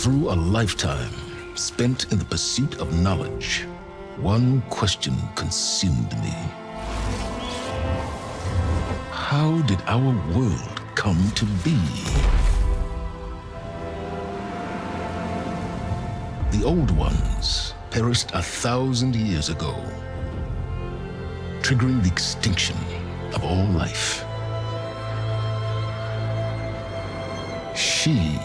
Through a lifetime spent in the pursuit of knowledge, one question consumed me. How did our world come to be? The old ones perished 1,000 years ago, triggering the extinction of all life. She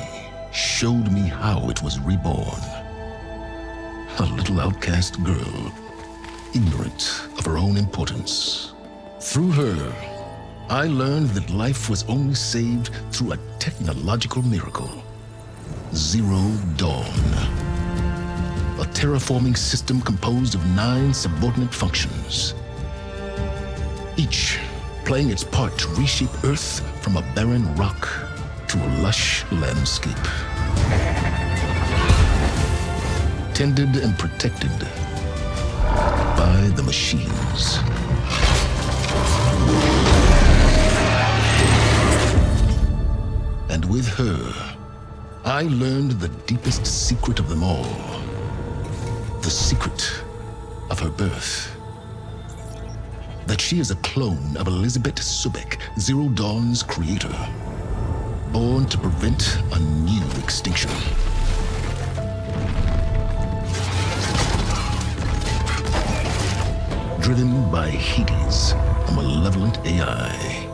showed me how it was reborn. A little outcast girl, ignorant of her own importance. Through her, I learned that life was only saved through a technological miracle. Zero Dawn. A terraforming system composed of 9 subordinate functions, each playing its part to reshape Earth from a barren rock to a lush landscape. Tended and protected by the machines. And with her, I learned the deepest secret of them all. The secret of her birth. That she is a clone of Elizabeth Subek, Zero Dawn's creator. Born to prevent a new extinction. Driven by Hades, a malevolent AI.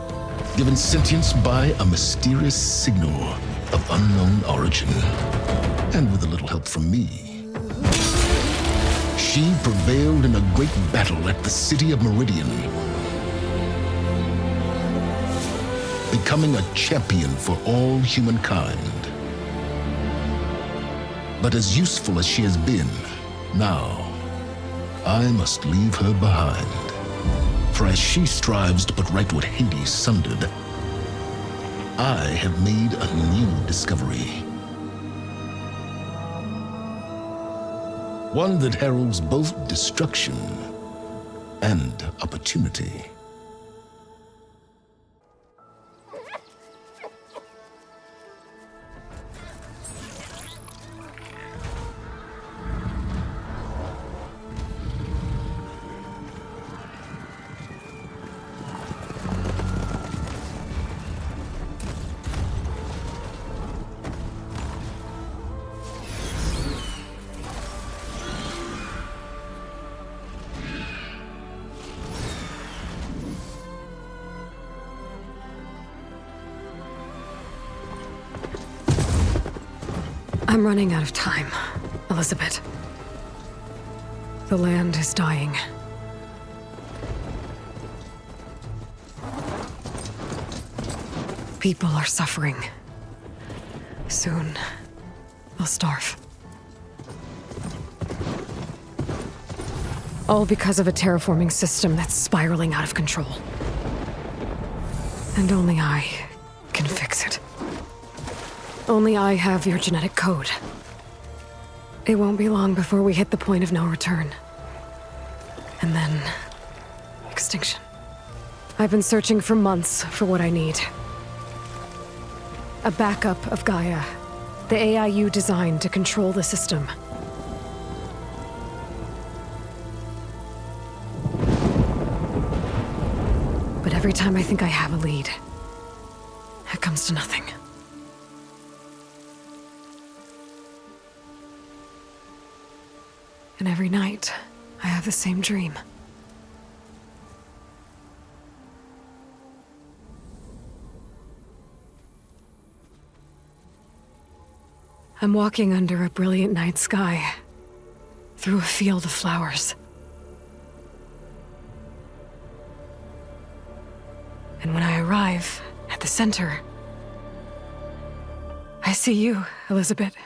Given sentience by a mysterious signal of unknown origin. And with a little help from me, she prevailed in a great battle at the city of Meridian, becoming a champion for all humankind. But as useful as she has been, now, I must leave her behind. For as she strives to put right what Hades sundered, I have made a new discovery. One that heralds both destruction and opportunity. I'm running out of time, Elizabeth. The land is dying. People are suffering. Soon, they'll starve. All because of a terraforming system that's spiraling out of control. And only I can fix it. Only I have your genetic code. It won't be long before we hit the point of no return. And then, extinction. I've been searching for months for what I need. A backup of Gaia, the AI you designed to control the system. But every time I think I have a lead, it comes to nothing. And every night, I have the same dream. I'm walking under a brilliant night sky, through a field of flowers. And when I arrive at the center, I see you, Elizabeth.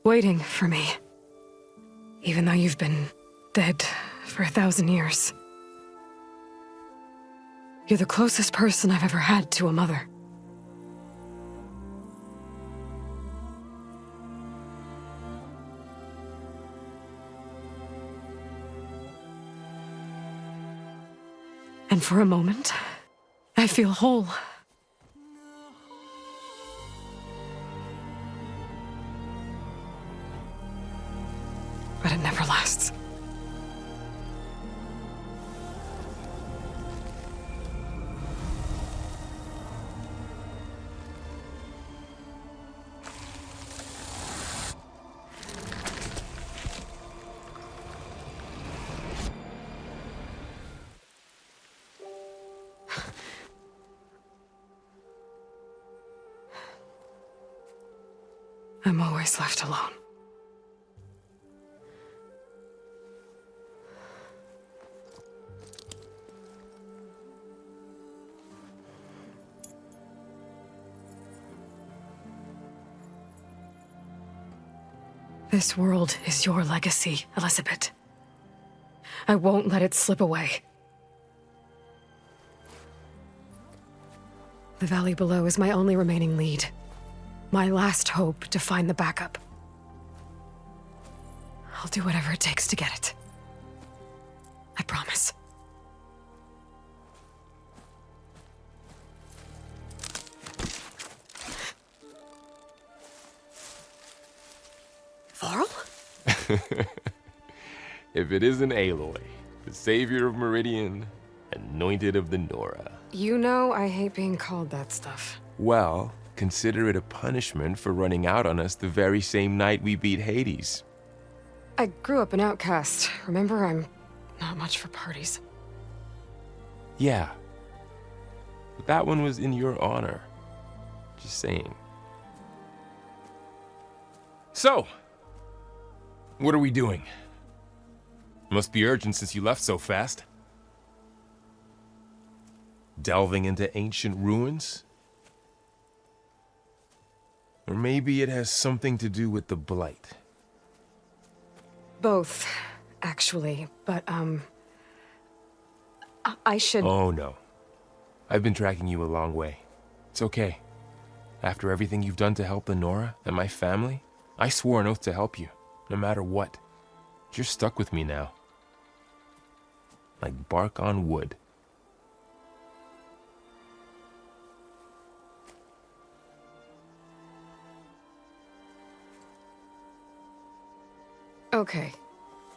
Waiting for me, even though you've been dead for 1,000 years. You're the closest person I've ever had to a mother. And for a moment, I feel whole. I'm always left alone. This world is your legacy, Elizabeth. I won't let it slip away. The valley below is my only remaining lead. My last hope to find the backup. I'll do whatever it takes to get it. I promise. Varl? If it isn't Aloy, the savior of Meridian, anointed of the Nora. You know I hate being called that stuff. Well, consider it a punishment for running out on us the very same night we beat Hades. I grew up an outcast. Remember, I'm not much for parties. Yeah. But that one was in your honor. Just saying. So, what are we doing? Must be urgent since you left so fast. Delving into ancient ruins? Or maybe it has something to do with the Blight. Both, actually, but, I should... Oh, no. I've been tracking you a long way. It's okay. After everything you've done to help the Nora and my family, I swore an oath to help you, no matter what. You're stuck with me now. Like bark on wood. Okay,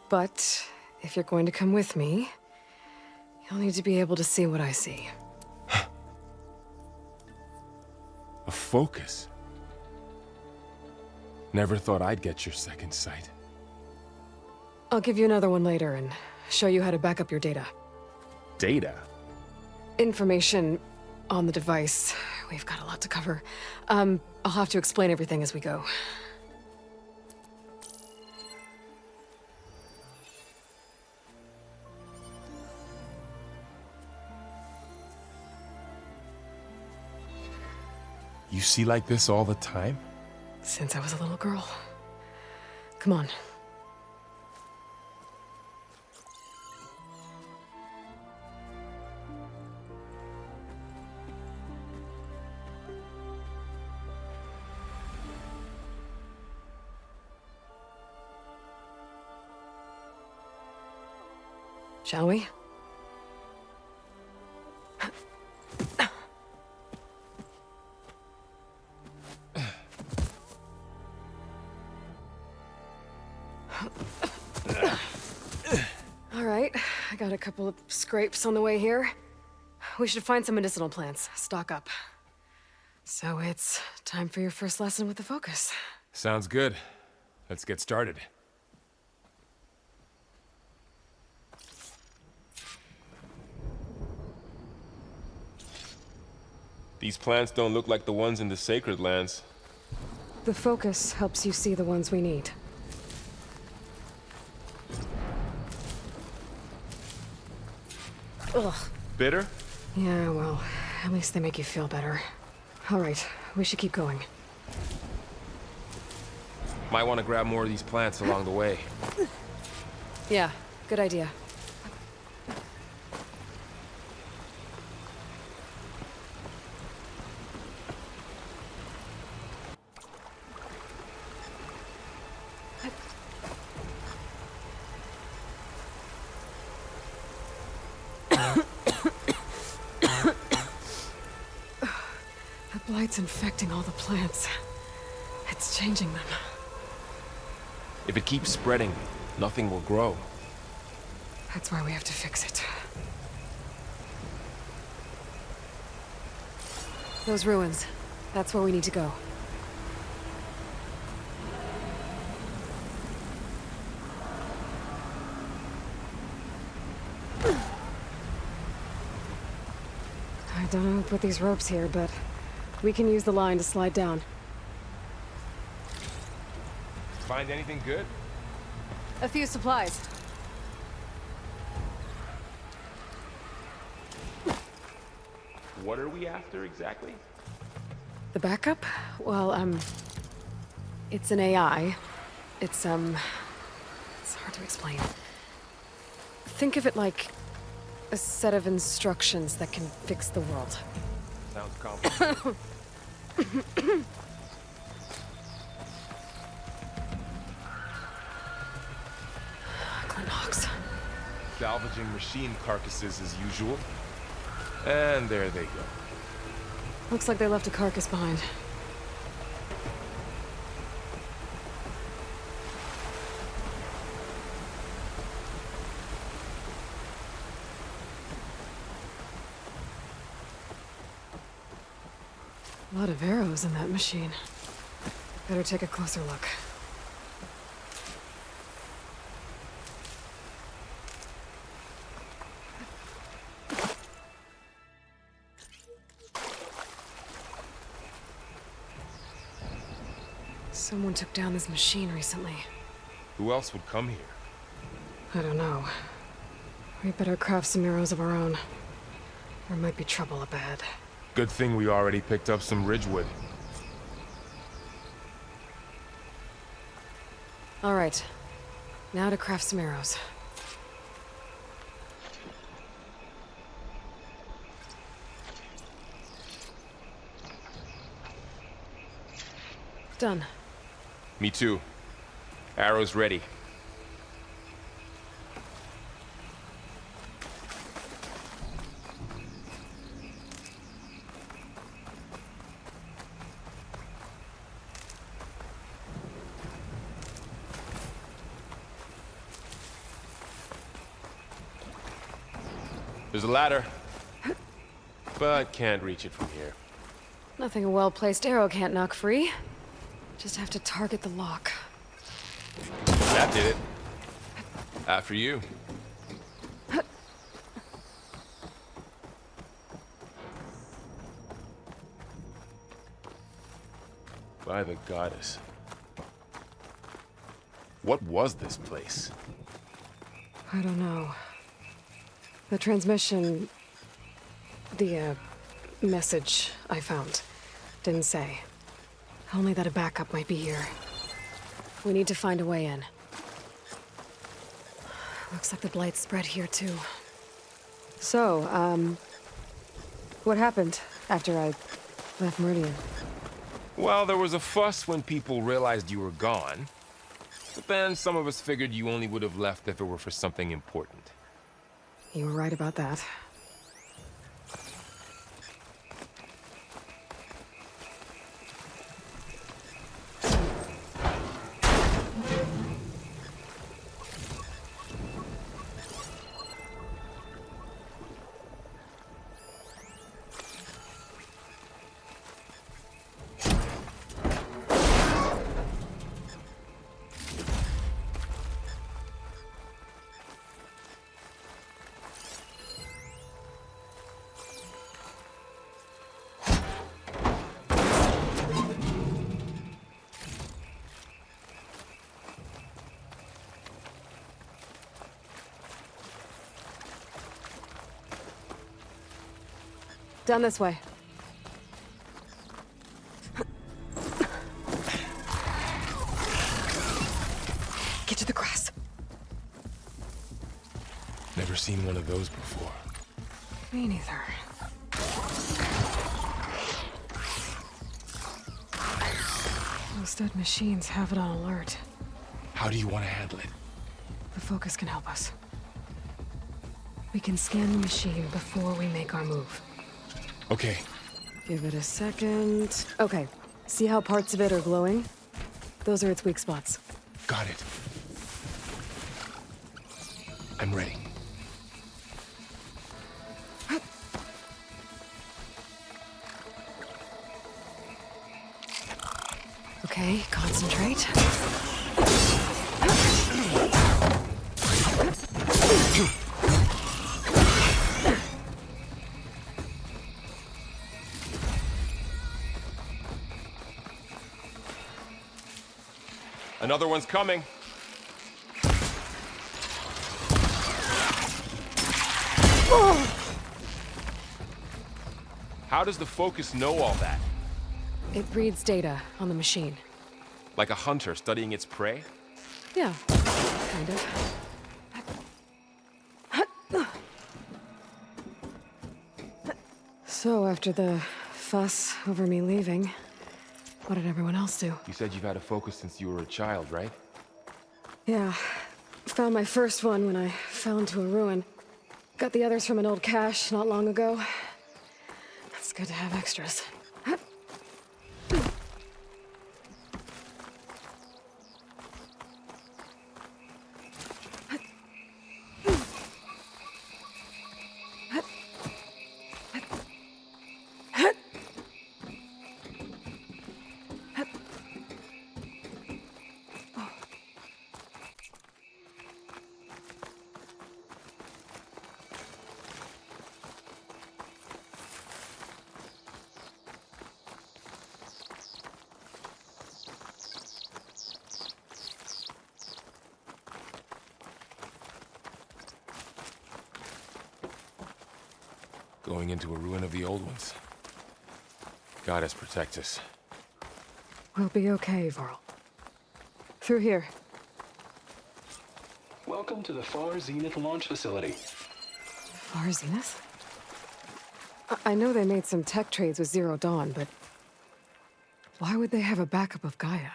but if you're going to come with me, you'll need to be able to see what I see. A focus? Never thought I'd get your second sight. I'll give you another one later and show you how to back up your data. Data? Information on the device. We've got a lot to cover. I'll have to explain everything as we go. You see like this all the time? Since I was a little girl. Come on. Shall we? All right, I got a couple of scrapes on the way here. We should find some medicinal plants, stock up. So it's time for your first lesson with the focus. Sounds good. Let's get started. These plants don't look like the ones in the Sacred Lands. The focus helps you see the ones we need. Ugh. Bitter? Yeah, well, at least they make you feel better. All right, we should keep going. Might want to grab more of these plants along the way. Yeah, good idea. The blight's infecting all the plants. It's changing them. If it keeps spreading, nothing will grow. That's why we have to fix it. Those ruins. That's where we need to go. I don't know who put these ropes here, but we can use the line to slide down. Find anything good? A few supplies. What are we after exactly? The backup? Well, it's an AI. It's hard to explain. Think of it like a set of instructions that can fix the world. Sounds complicated. Knox. Salvaging machine carcasses as usual. And there they go. Looks like they left a carcass behind. A lot of arrows in that machine. Better take a closer look. Someone took down this machine recently. Who else would come here? I don't know. We better craft some arrows of our own. There might be trouble up ahead. Good thing we already picked up some ridgewood. All right. Now to craft some arrows. Done. Me too. Arrows ready. There's a ladder, but can't reach it from here. Nothing a well-placed arrow can't knock free. Just have to target the lock. That did it. After you. By the goddess. What was this place? I don't know. The transmission... the, message I found didn't say. Only that a backup might be here. We need to find a way in. Looks like the blight spread here too. So, what happened after I left Meridian? Well, there was a fuss when people realized you were gone. But then some of us figured you only would have left if it were for something important. You were right about that. Down this way. Get to the grass. Never seen one of those before. Me neither. Those dead machines have it on alert. How do you want to handle it? The focus can help us. We can scan the machine before we make our move. Okay. Give it a second. Okay. See how parts of it are glowing? Those are its weak spots. Got it. I'm ready. Okay, concentrate. Another one's coming. How does the focus know all that? It reads data on the machine. Like a hunter studying its prey? Yeah, kind of. So, after the fuss over me leaving, what did everyone else do? You said you've had a focus since you were a child, right? Yeah. Found my first one when I fell into a ruin. Got the others from an old cache not long ago. It's good to have extras. Going into a ruin of the old ones. Goddess protect us. We'll be okay, Varl. Through here. Welcome to the Far Zenith launch facility. Far Zenith? I know they made some tech trades with Zero Dawn, but why would they have a backup of Gaia?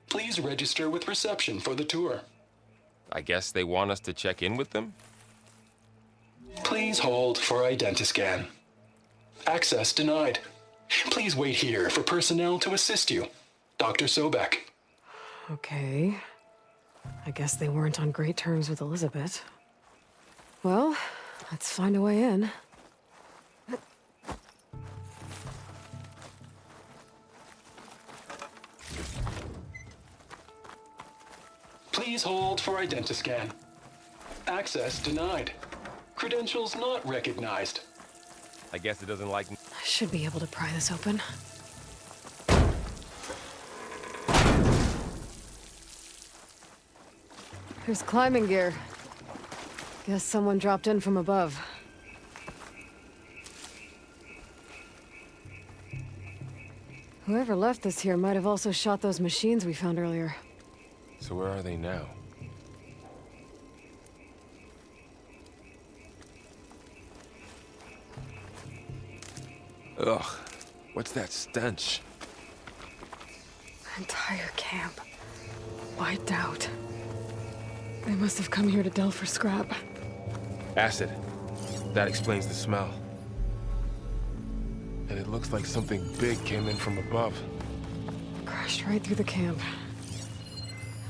Please register with reception for the tour. I guess they want us to check in with them? Please hold for identiscan. Access denied. Please wait here for personnel to assist you. Dr. Sobek. Okay. I guess they weren't on great terms with Elizabeth. Well, let's find a way in. Please hold for identiscan. Access denied. Credentials not recognized. I guess it doesn't like... I should be able to pry this open. There's climbing gear. Guess someone dropped in from above. Whoever left this here might have also shot those machines we found earlier. So where are they now? Ugh, what's that stench? Entire camp. Wiped out. They must have come here to delve for scrap. Acid. That explains the smell. And it looks like something big came in from above. Crashed right through the camp.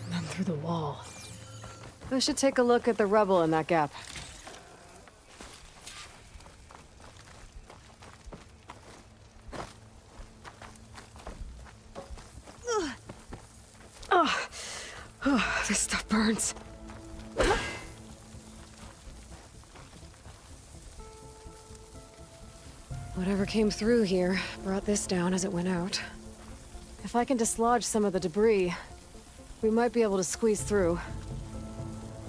And then through the wall. I should take a look at the rubble in that gap. Oh, this stuff burns. Whatever came through here brought this down as it went out. If I can dislodge some of the debris, we might be able to squeeze through.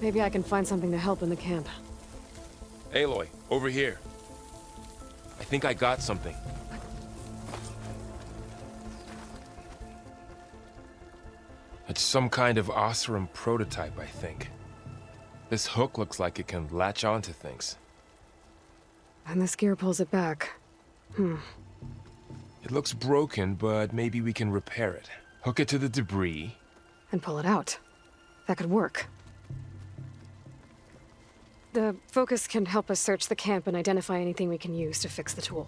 Maybe I can find something to help in the camp. Aloy, over here. I think I got something. It's some kind of Oseram prototype, I think. This hook looks like it can latch onto things. And this gear pulls it back. It looks broken, but maybe we can repair it. Hook it to the debris. And pull it out. That could work. The focus can help us search the camp and identify anything we can use to fix the tool.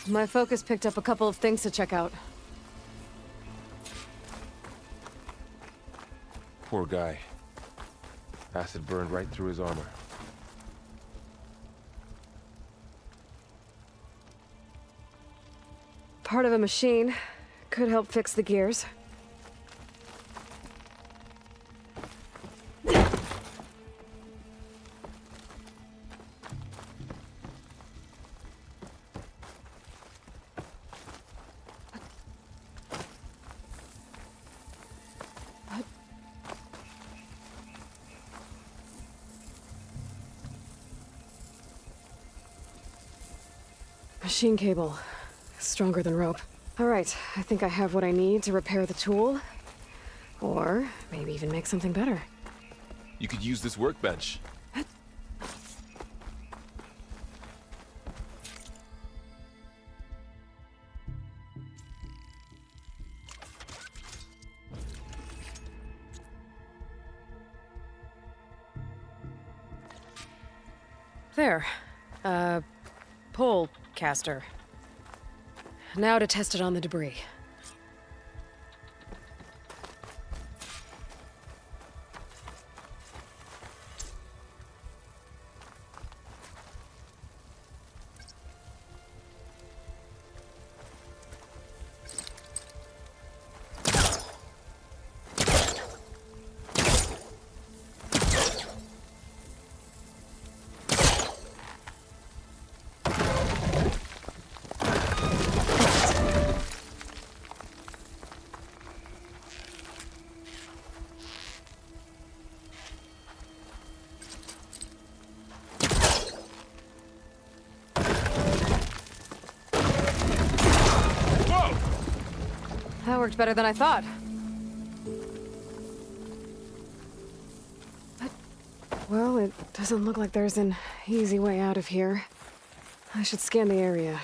My focus picked up a couple of things to check out. Poor guy. Acid burned right through his armor. Part of a machine. Could help fix the gears. Machine cable. Stronger than rope. Alright, I think I have what I need to repair the tool. Or maybe even make something better. You could use this workbench. There. Pole caster. Now to test it on the debris. That worked better than I thought. Well, it doesn't look like there's an easy way out of here. I should scan the area.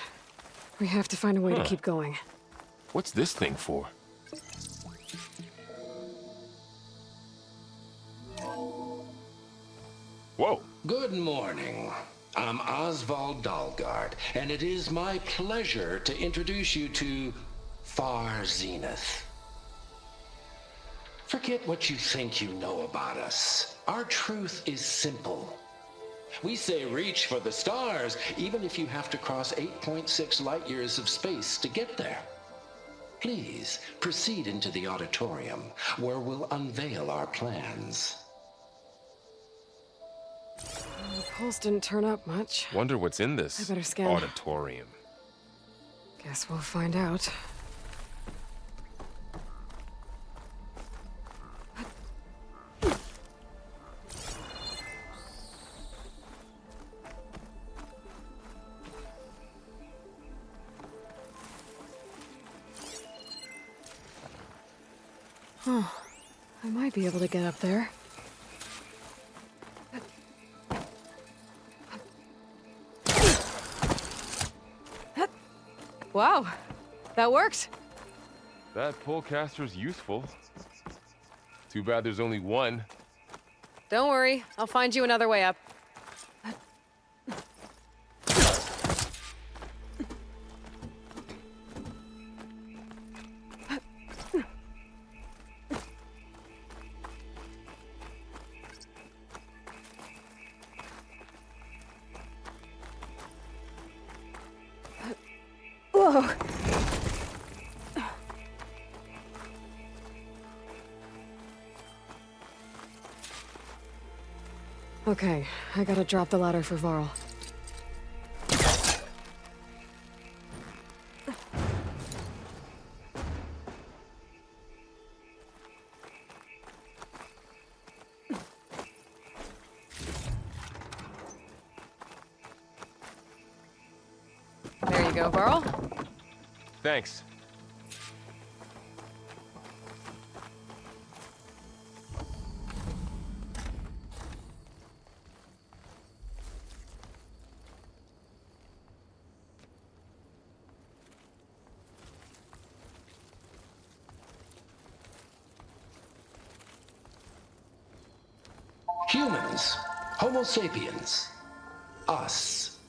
We have to find a way to keep going. What's this thing for? Whoa! Good morning. I'm Oswald Dalgard, and it is my pleasure to introduce you to Far Zenith. Forget what you think you know about us. Our truth is simple. We say reach for the stars, even if you have to cross 8.6 light years of space to get there. Please proceed into the auditorium, where we'll unveil our plans. The pulse didn't turn up much. Wonder what's in this I better scan. auditorium. Guess we'll find out. Oh, I might be able to get up there. Wow, that worked. That polecaster's useful. Too bad there's only one. Don't worry, I'll find you another way up. Whoa. Okay, I gotta drop the ladder for Varl. There you go, Varl. Thanks. Humans, Homo sapiens, us.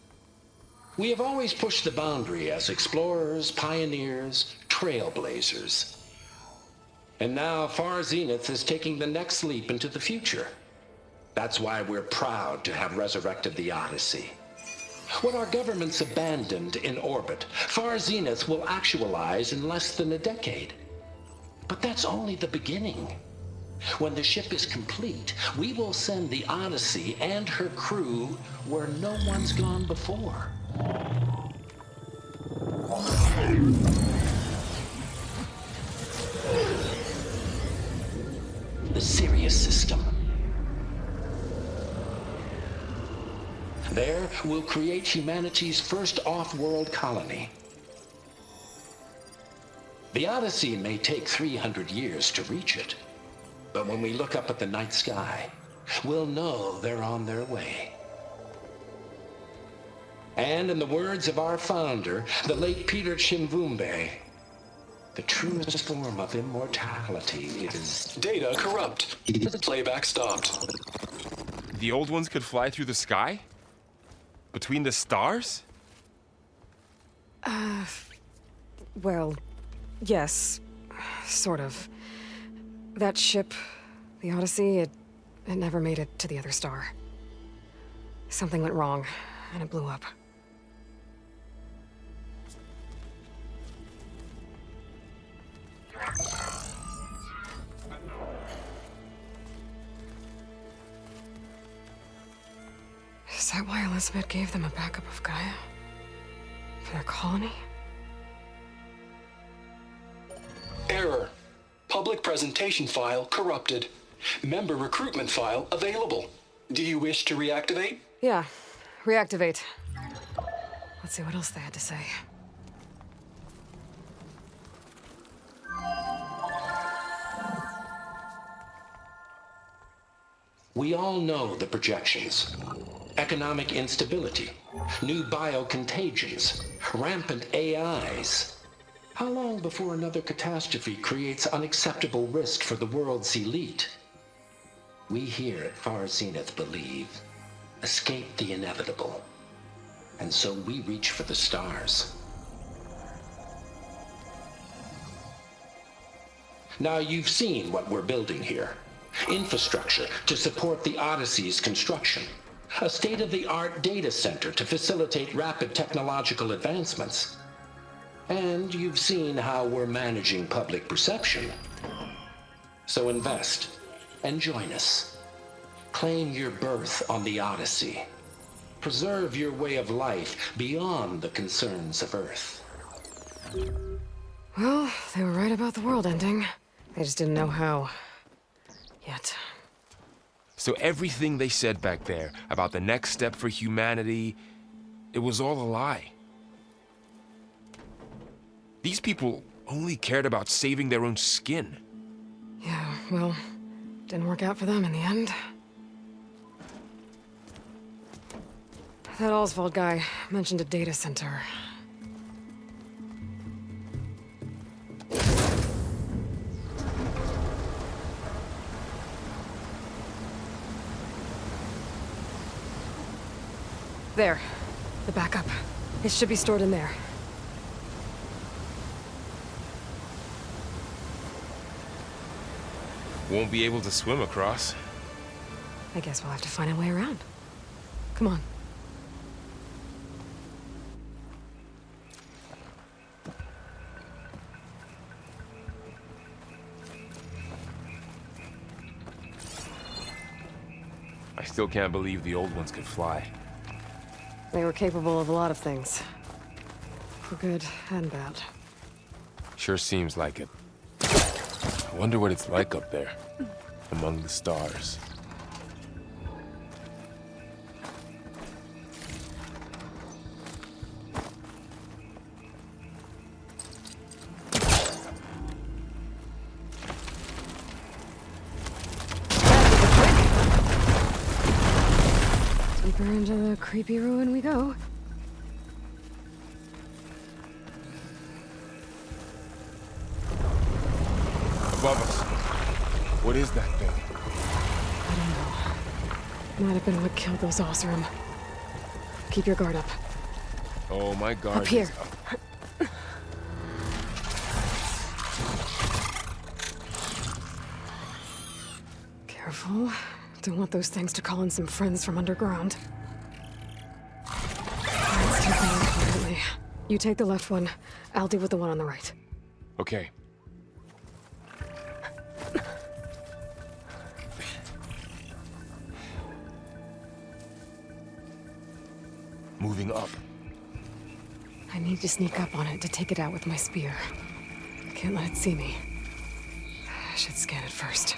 We have always pushed the boundary as explorers, pioneers, trailblazers. And now Far Zenith is taking the next leap into the future. That's why we're proud to have resurrected the Odyssey. What our governments abandoned in orbit, Far Zenith will actualize in less than a decade. But that's only the beginning. When the ship is complete, we will send the Odyssey and her crew where no one's gone before. The Sirius system. There, we'll create humanity's first off-world colony. The Odyssey may take 300 years to reach it, but when we look up at the night sky, we'll know they're on their way. And in the words of our founder, the late Peter Chimvumbe, the truest form of immortality is... Data corrupt. Playback stopped. The old ones could fly through the sky? Between the stars? Well, yes. Sort of. That ship, the Odyssey, it never made it to the other star. Something went wrong, and it blew up. Is that why Elizabeth gave them a backup of Gaia? For their colony? Error. Public presentation file corrupted. Member recruitment file available. Do you wish to reactivate? Yeah, reactivate. Let's see what else they had to say. We all know the projections. Economic instability, new biocontagions, rampant AIs. How long before another catastrophe creates unacceptable risk for the world's elite? We here at Far Zenith believe, escape the inevitable. And so we reach for the stars. Now you've seen what we're building here. Infrastructure to support the Odyssey's construction. A state-of-the-art data center to facilitate rapid technological advancements. And you've seen how we're managing public perception. So invest and join us. Claim your berth on the Odyssey. Preserve your way of life beyond the concerns of Earth. Well, they were right about the world ending. They just didn't know how. Yet. So everything they said back there about the next step for humanity, it was all a lie. These people only cared about saving their own skin. Yeah, well, didn't work out for them in the end. That Oswald guy mentioned a data center. There. The backup. It should be stored in there. Won't be able to swim across. I guess we'll have to find a way around. Come on. I still can't believe the old ones could fly. They were capable of a lot of things. For good and bad. Sure seems like it. I wonder what it's like up there, among the stars. Deeper into the creepy ruin we go. Above us. What is that thing? I don't know. Might have been what killed those Osram. Keep your guard up. Oh, my guard Up here. is up. Careful. Don't want those things to call in some friends from underground. Let's take them out quietly. You take the left one. I'll deal with the one on the right. Okay. Moving up. I need to sneak up on it to take it out with my spear. Can't let it see me. I should scan it first.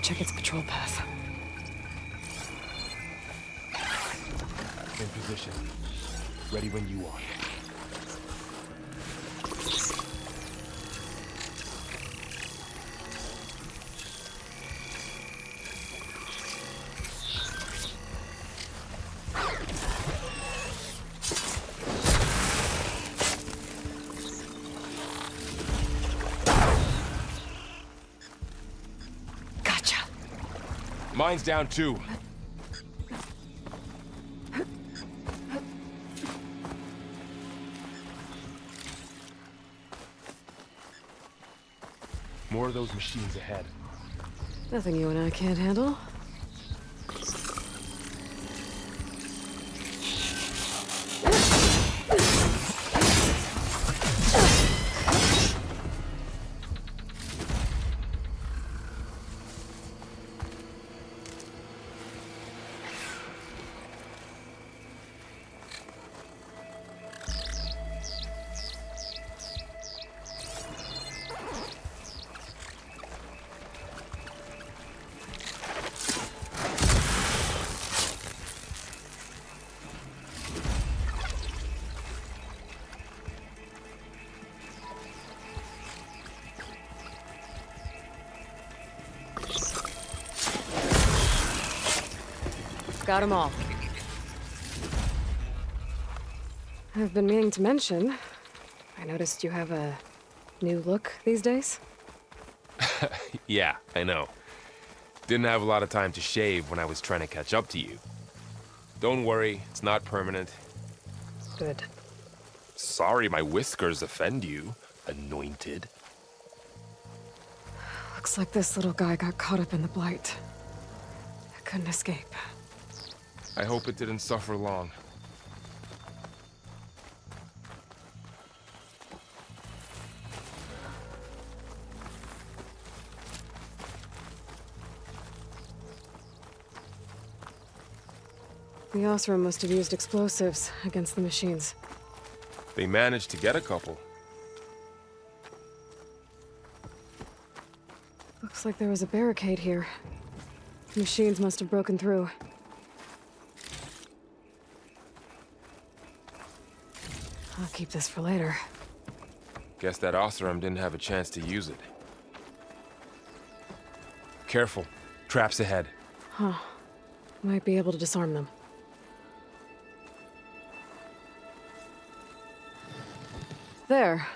Check its patrol path. In position. Ready when you are. Gotcha. Mine's down too. More of those machines ahead. Nothing you and I can't handle. Got them all. I've been meaning to mention, I noticed you have a new look these days. Yeah, I know. Didn't have a lot of time to shave when I was trying to catch up to you. Don't worry, it's not permanent. Good. Sorry my whiskers offend you, anointed. Looks like this little guy got caught up in the blight. I couldn't escape. I hope it didn't suffer long. The Osram must have used explosives against the machines. They managed to get a couple. Looks like there was a barricade here. Machines must have broken through. I'll keep this for later. Guess that Osram didn't have a chance to use it. Careful. Traps ahead. Might be able to disarm them. There.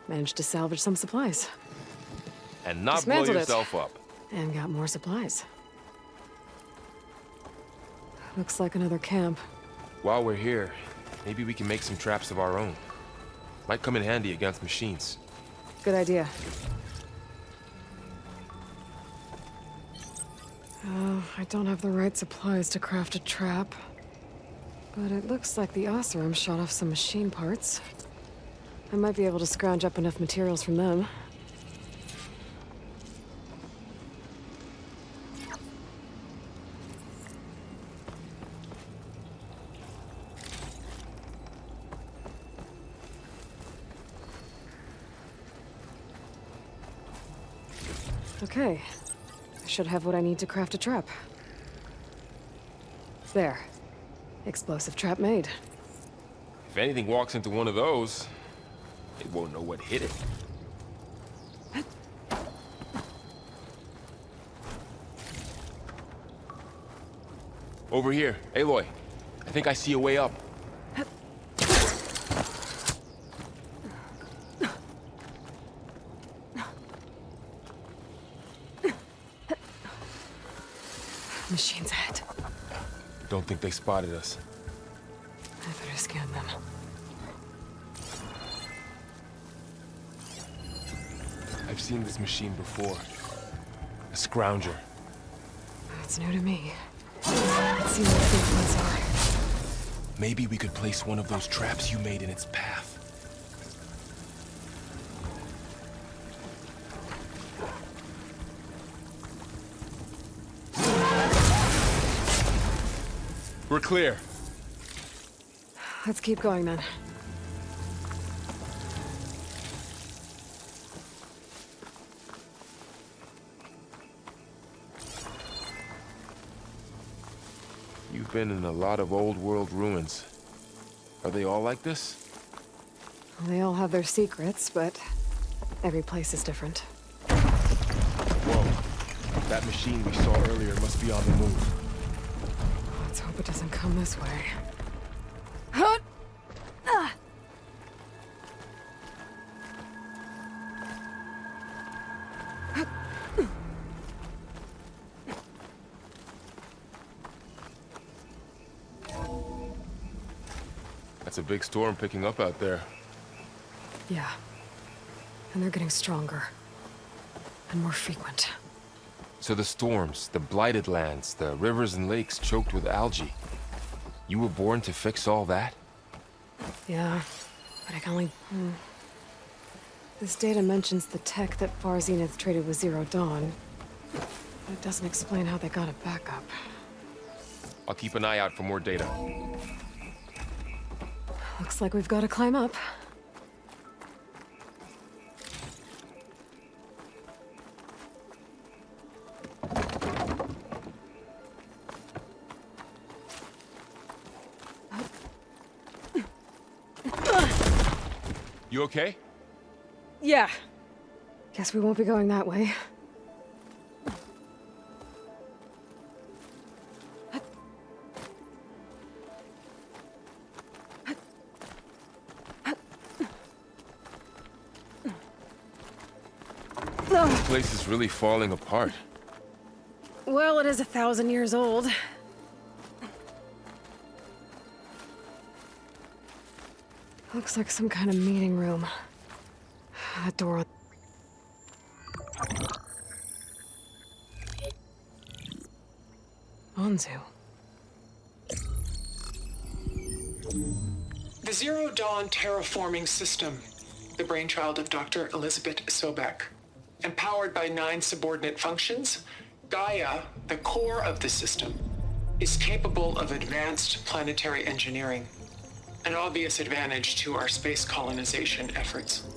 Managed to salvage some supplies. And not blow Dismantled it. yourself up. And got more supplies. Looks like another camp. While we're here, maybe we can make some traps of our own. Might come in handy against machines. Good idea. Oh, I don't have the right supplies to craft a trap. But it looks like the Osram shot off some machine parts. I might be able to scrounge up enough materials from them. Okay. I should have what I need to craft a trap. There. Explosive trap made. If anything walks into one of those, they won't know what hit it. Over here, Aloy. I think I see a way up. Machines ahead. Don't think they spotted us. I better scan them. I've seen this machine before. A scrounger. It's new to me. Let's see what these ones are. Maybe we could place one of those traps you made in its path. We're clear. Let's keep going then. You've been in a lot of old world ruins. Are they all like this? Well, they all have their secrets, but every place is different. Whoa. That machine we saw earlier must be on the move. Let's hope it doesn't come this way. That's a big storm picking up out there. Yeah. And they're getting stronger. And more frequent. So the storms, the blighted lands, the rivers and lakes choked with algae. You were born to fix all that? Yeah, but I can only... This data mentions the tech that Far Zenith traded with Zero Dawn. But it doesn't explain how they got it back up. I'll keep an eye out for more data. Looks like we've got to climb up. You okay? Yeah. Guess we won't be going that way. This place is really falling apart. Well, it is 1,000 years old. Looks like some kind of meeting room. That door. Anzu. The Zero Dawn terraforming system, the brainchild of Dr. Elizabeth Sobek. Empowered by 9 subordinate functions, Gaia, the core of the system, is capable of advanced planetary engineering, an obvious advantage to our space colonization efforts.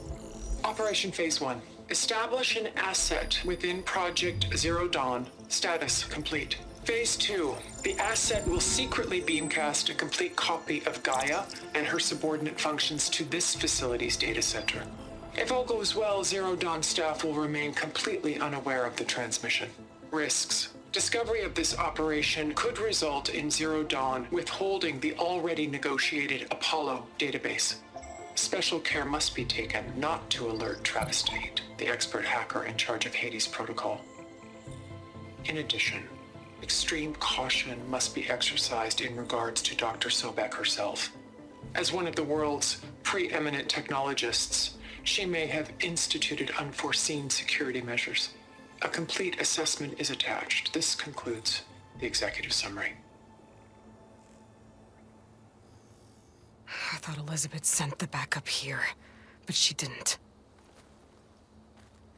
Operation Phase 1. Establish an asset within Project Zero Dawn. Status complete. Phase 2. The asset will secretly beamcast a complete copy of Gaia and her subordinate functions to this facility's data center. If all goes well, Zero Dawn staff will remain completely unaware of the transmission. Risks. Discovery of this operation could result in Zero Dawn withholding the already negotiated Apollo database. Special care must be taken not to alert Travis Tate, the expert hacker in charge of Hades Protocol. In addition, extreme caution must be exercised in regards to Dr. Sobek herself. As one of the world's preeminent technologists, she may have instituted unforeseen security measures. A complete assessment is attached. This concludes the executive summary. I thought Elizabeth sent the backup here, but she didn't.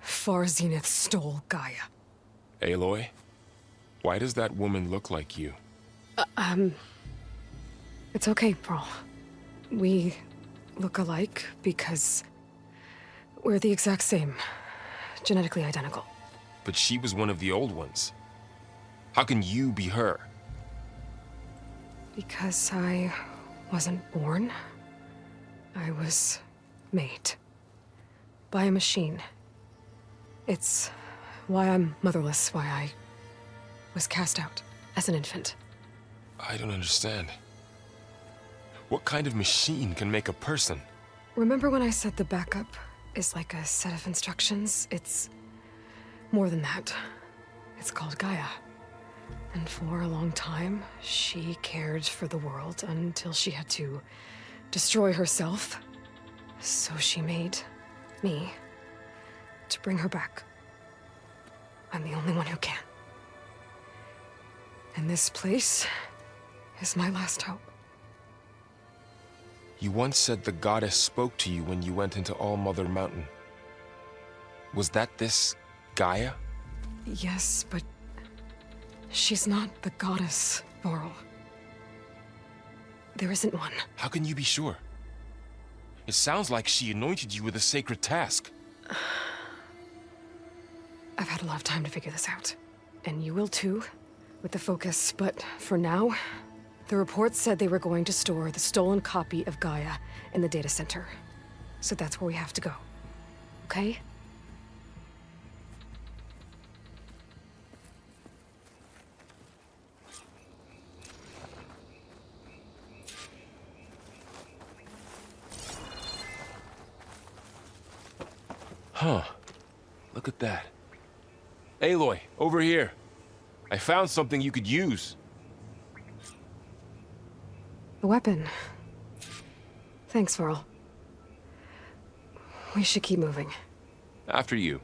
Far Zenith stole Gaia. Aloy? Why does that woman look like you? It's okay, Pearl. We look alike because we're the exact same. Genetically identical. But she was one of the old ones. How can you be her? Because I wasn't born. I was made. By a machine. It's why I'm motherless, why I was cast out as an infant. I don't understand. What kind of machine can make a person? Remember when I said the backup is like a set of instructions? It's more than that. It's called Gaia. And for a long time, she cared for the world until she had to destroy herself. So she made me to bring her back. I'm the only one who can. And this place is my last hope. You once said the goddess spoke to you when you went into All-Mother Mountain. Was that this Gaia? Yes, but she's not the goddess, Varl. There isn't one. How can you be sure? It sounds like she anointed you with a sacred task. I've had a lot of time to figure this out. And you will too, with the focus. But for now, The reports said they were going to store the stolen copy of Gaia in the data center. So that's where we have to go. Okay? Huh. Look at that. Aloy, over here. I found something you could use. The weapon. Thanks, Varl. We should keep moving. After you.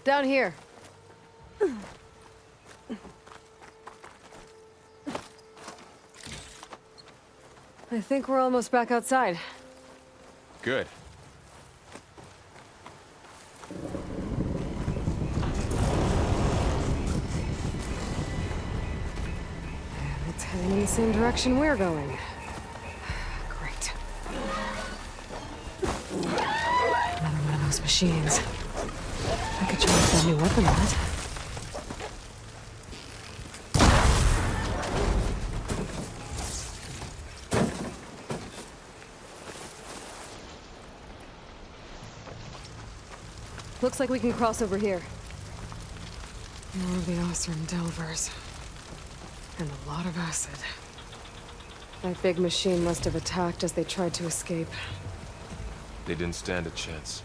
Down here. I think we're almost back outside. Good. It's heading in the same direction we're going. Great. Another one of those machines. I could try with that new weapon on it. Looks like we can cross over here. More of the Osram Delvers. And a lot of acid. That big machine must have attacked as they tried to escape. They didn't stand a chance.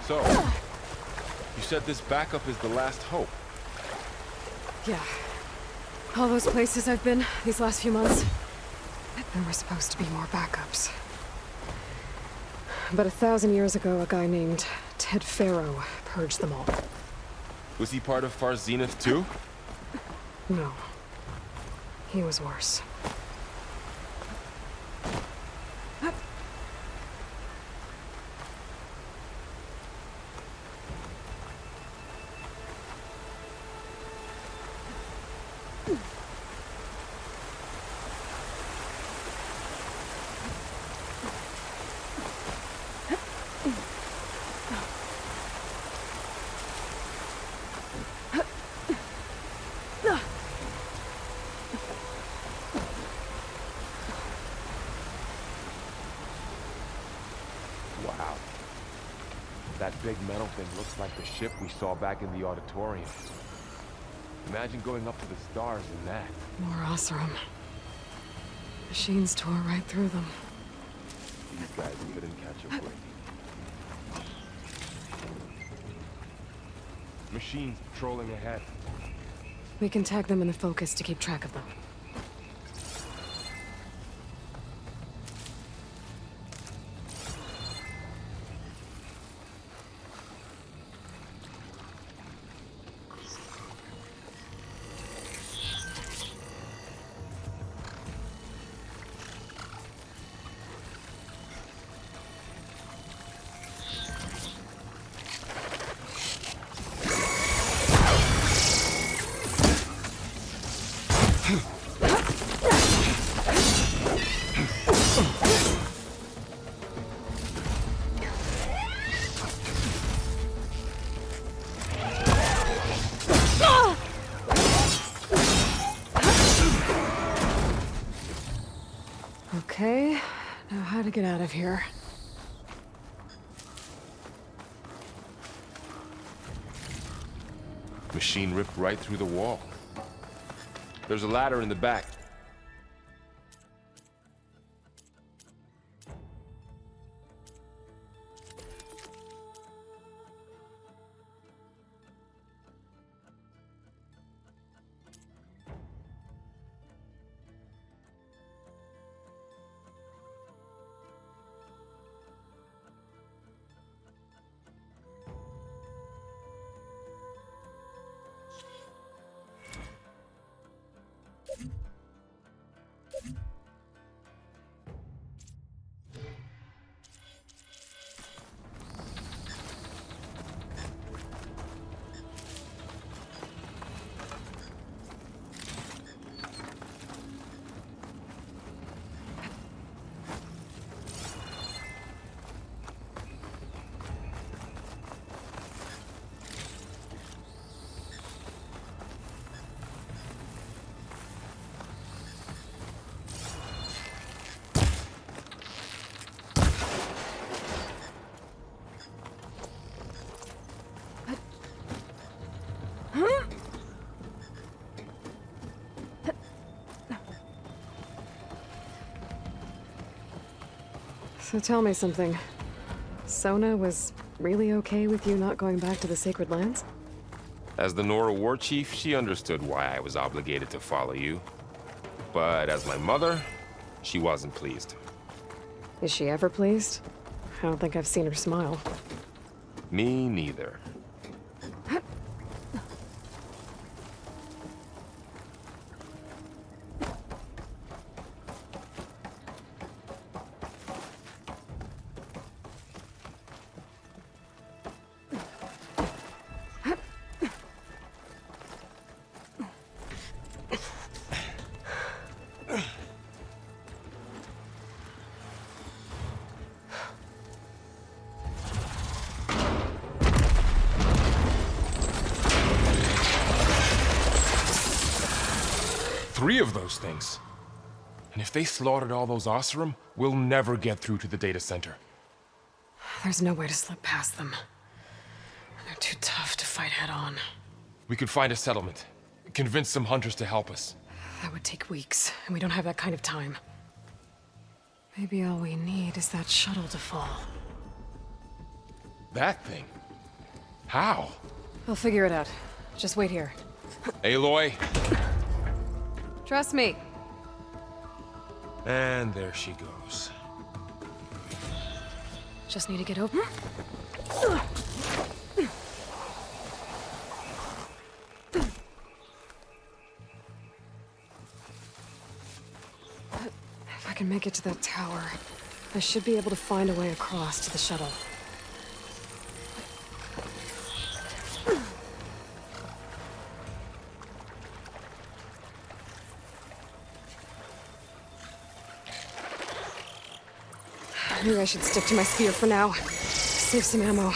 So, you said this backup is the last hope. Yeah. All those places I've been these last few months, there were supposed to be more backups. But 1,000 years ago, a guy named Ted Faro purged them all. Was he part of Far Zenith too? No. He was worse. Wow. That big metal thing looks like the ship we saw back in the auditorium. Imagine going up to the stars in that. More Osram. Machines tore right through them. These guys couldn't catch a break. Machines patrolling ahead. We can tag them in the focus to keep track of them. Okay, now how to get out of here. Machine ripped right through the wall. There's a ladder in the back. So tell me something. Sona was really okay with you not going back to the Sacred Lands? As the Nora war chief, she understood why I was obligated to follow you. But as my mother, she wasn't pleased. Is she ever pleased? I don't think I've seen her smile. Me neither. Three of those things. And if they slaughtered all those Oseram, we'll never get through to the data center. There's no way to slip past them. They're too tough to fight head on. We could find a settlement. Convince some hunters to help us. That would take weeks, and we don't have that kind of time. Maybe all we need is that shuttle to fall. That thing? How? I'll figure it out. Just wait here. Aloy. Trust me. And there she goes. Just need to get open. If I can make it to that tower, I should be able to find a way across to the shuttle. Maybe I should stick to my spear for now. Save some ammo.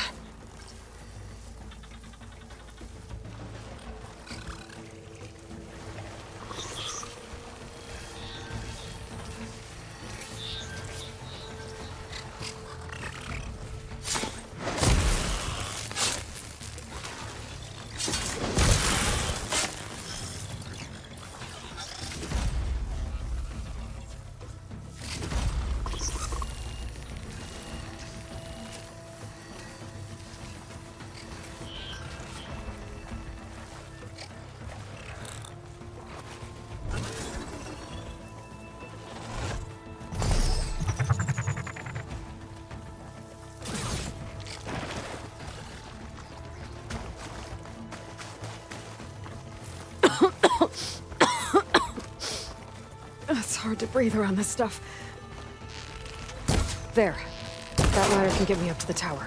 It's hard to breathe around this stuff. There. That ladder can get me up to the tower.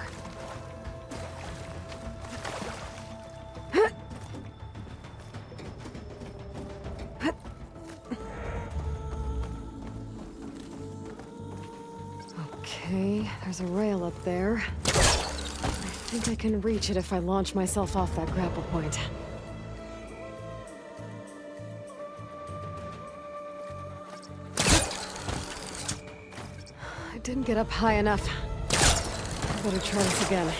Okay, there's a rail up there. I think I can reach it if I launch myself off that grapple point. Didn't get up high enough. I better try this again.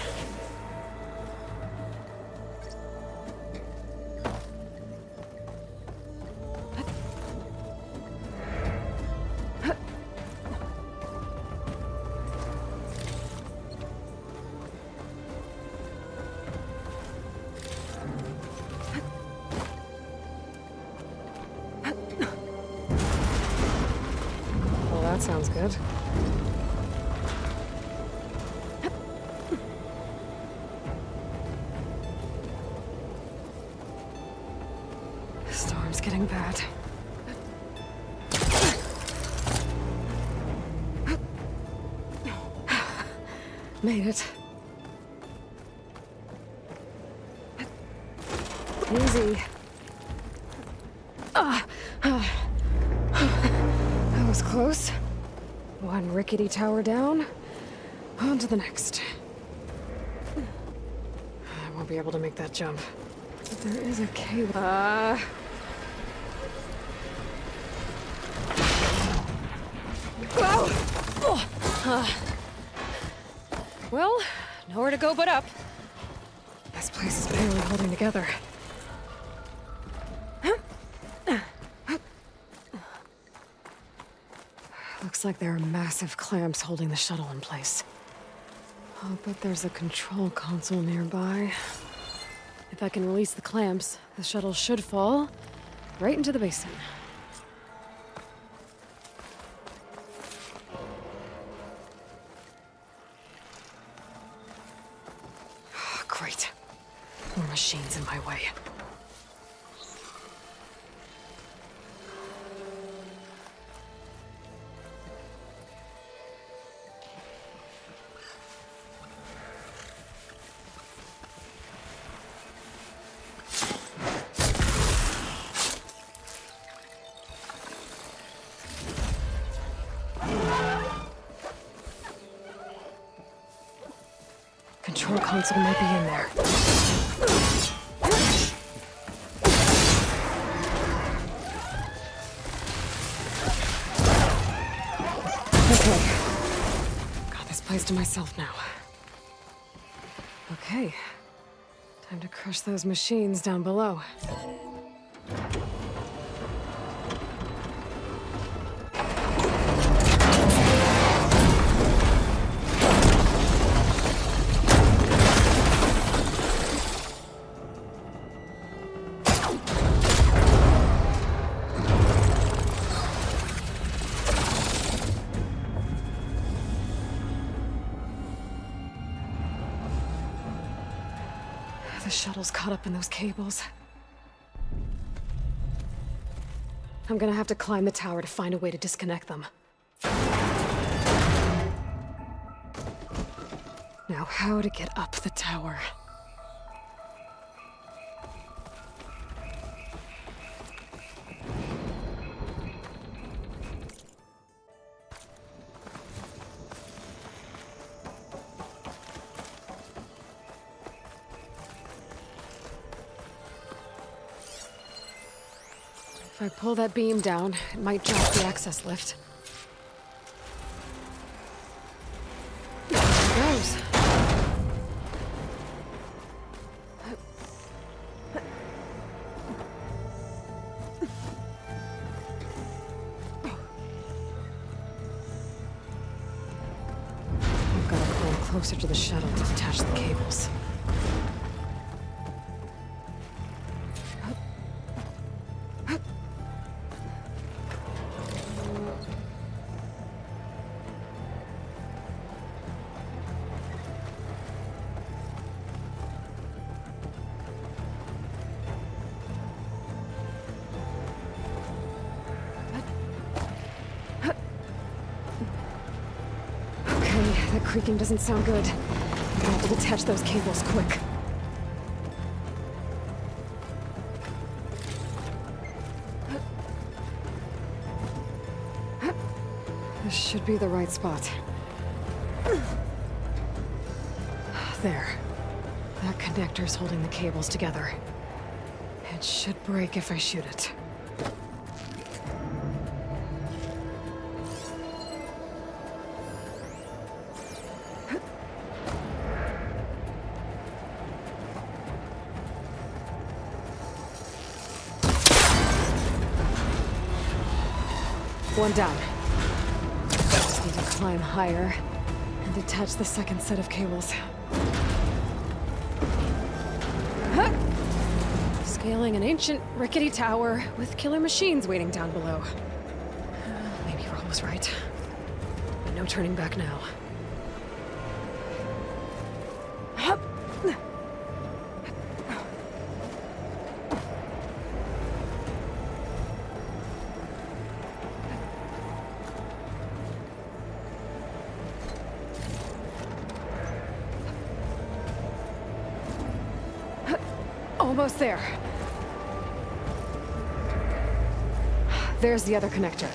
Well, that sounds good. Storm's getting bad. Made it. Easy. That was close. One rickety tower down. On to the next. I won't be able to make that jump. But there is a cable. Well, nowhere to go but up. This place is barely holding together. Looks Looks like there are massive clamps holding the shuttle in place. I'll bet there's a control console nearby. If I can release the clamps, the shuttle should fall right into the basin. Great. More machines in my way. Control console might be in there. Okay. Got this place to myself now. Okay. Time to crush those machines down below. The shuttle's caught up in those cables. I'm gonna have to climb the tower to find a way to disconnect them. Now, how to get up the tower? If I pull that beam down, it might drop the access lift. There it goes. I've got to climb closer to the shuttle to detach the cables. That creaking doesn't sound good. I'm gonna have to detach those cables quick. This should be the right spot. There. That connector's holding the cables together. It should break if I shoot it. One down. Just need to climb higher and detach the second set of cables. Huh. Scaling an ancient, rickety tower with killer machines waiting down below. Maybe Roll was right. But no turning back now. Hup. Almost there. There's the other connector.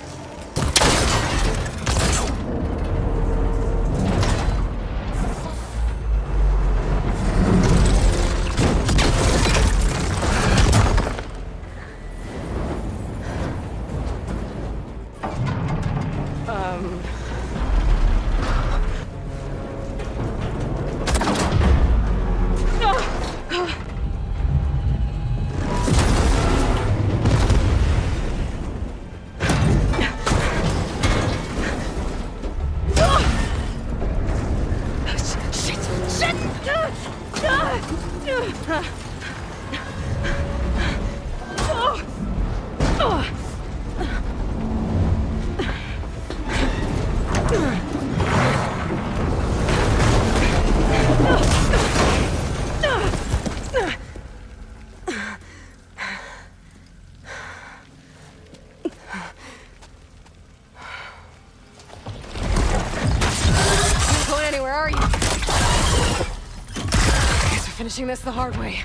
Going anywhere, are you? Guess we're finishing this the hard way.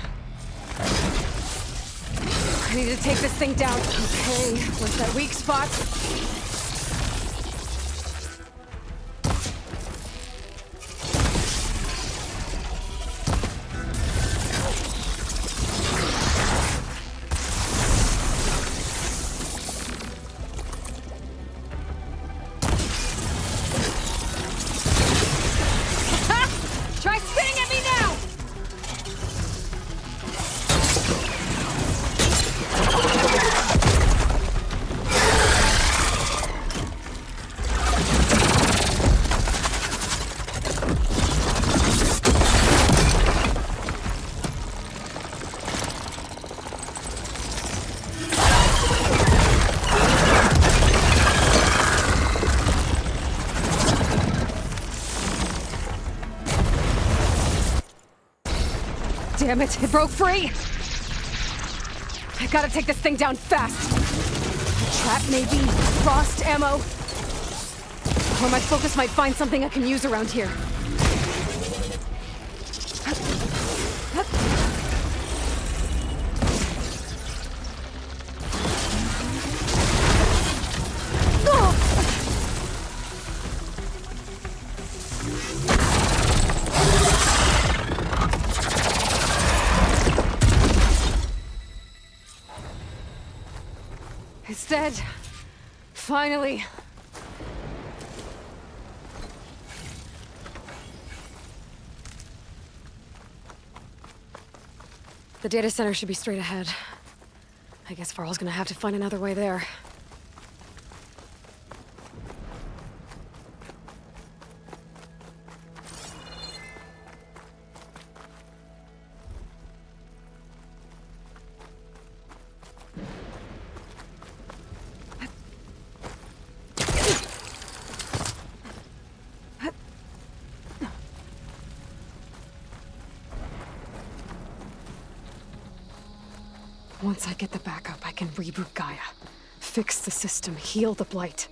I need to take this thing down. Okay, what's that weak spot? Try spinning at me now! Damn it, it broke free! I gotta take this thing down fast. Trap maybe? Frost ammo? Or my focus might find something I can use around here. It's dead. Finally. The data center should be straight ahead. I guess Varl's gonna have to find another way there. Once I get the backup, I can reboot Gaia, fix the system, heal the Blight,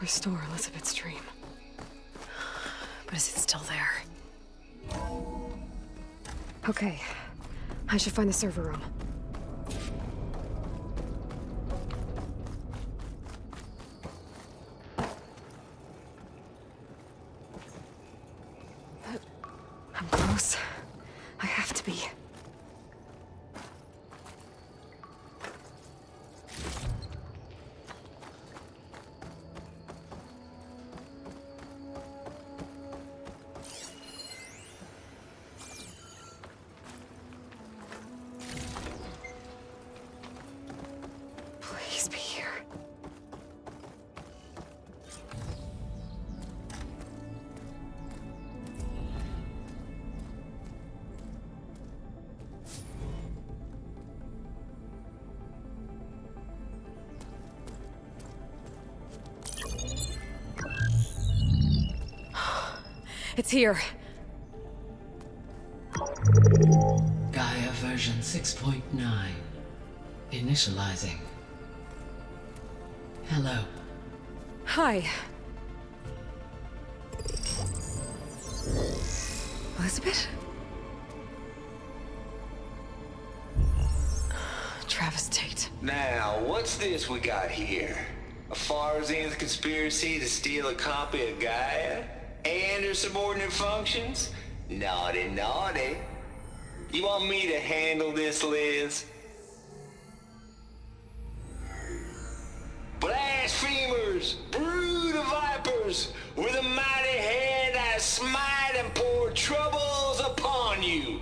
restore Elizabeth's dream. But is it still there? Okay, I should find the server room. I'm close. I have to be. Please be here. It's here. Gaia version 6.9. Initializing. Hello. Hi. Elizabeth? Travis Tate. Now, what's this we got here? A Farzian's conspiracy to steal a copy of Gaia? And her subordinate functions? Naughty, naughty. You want me to handle this, Liz? Blasphemers! Brood of vipers! With a mighty hand I smite and pour troubles upon you!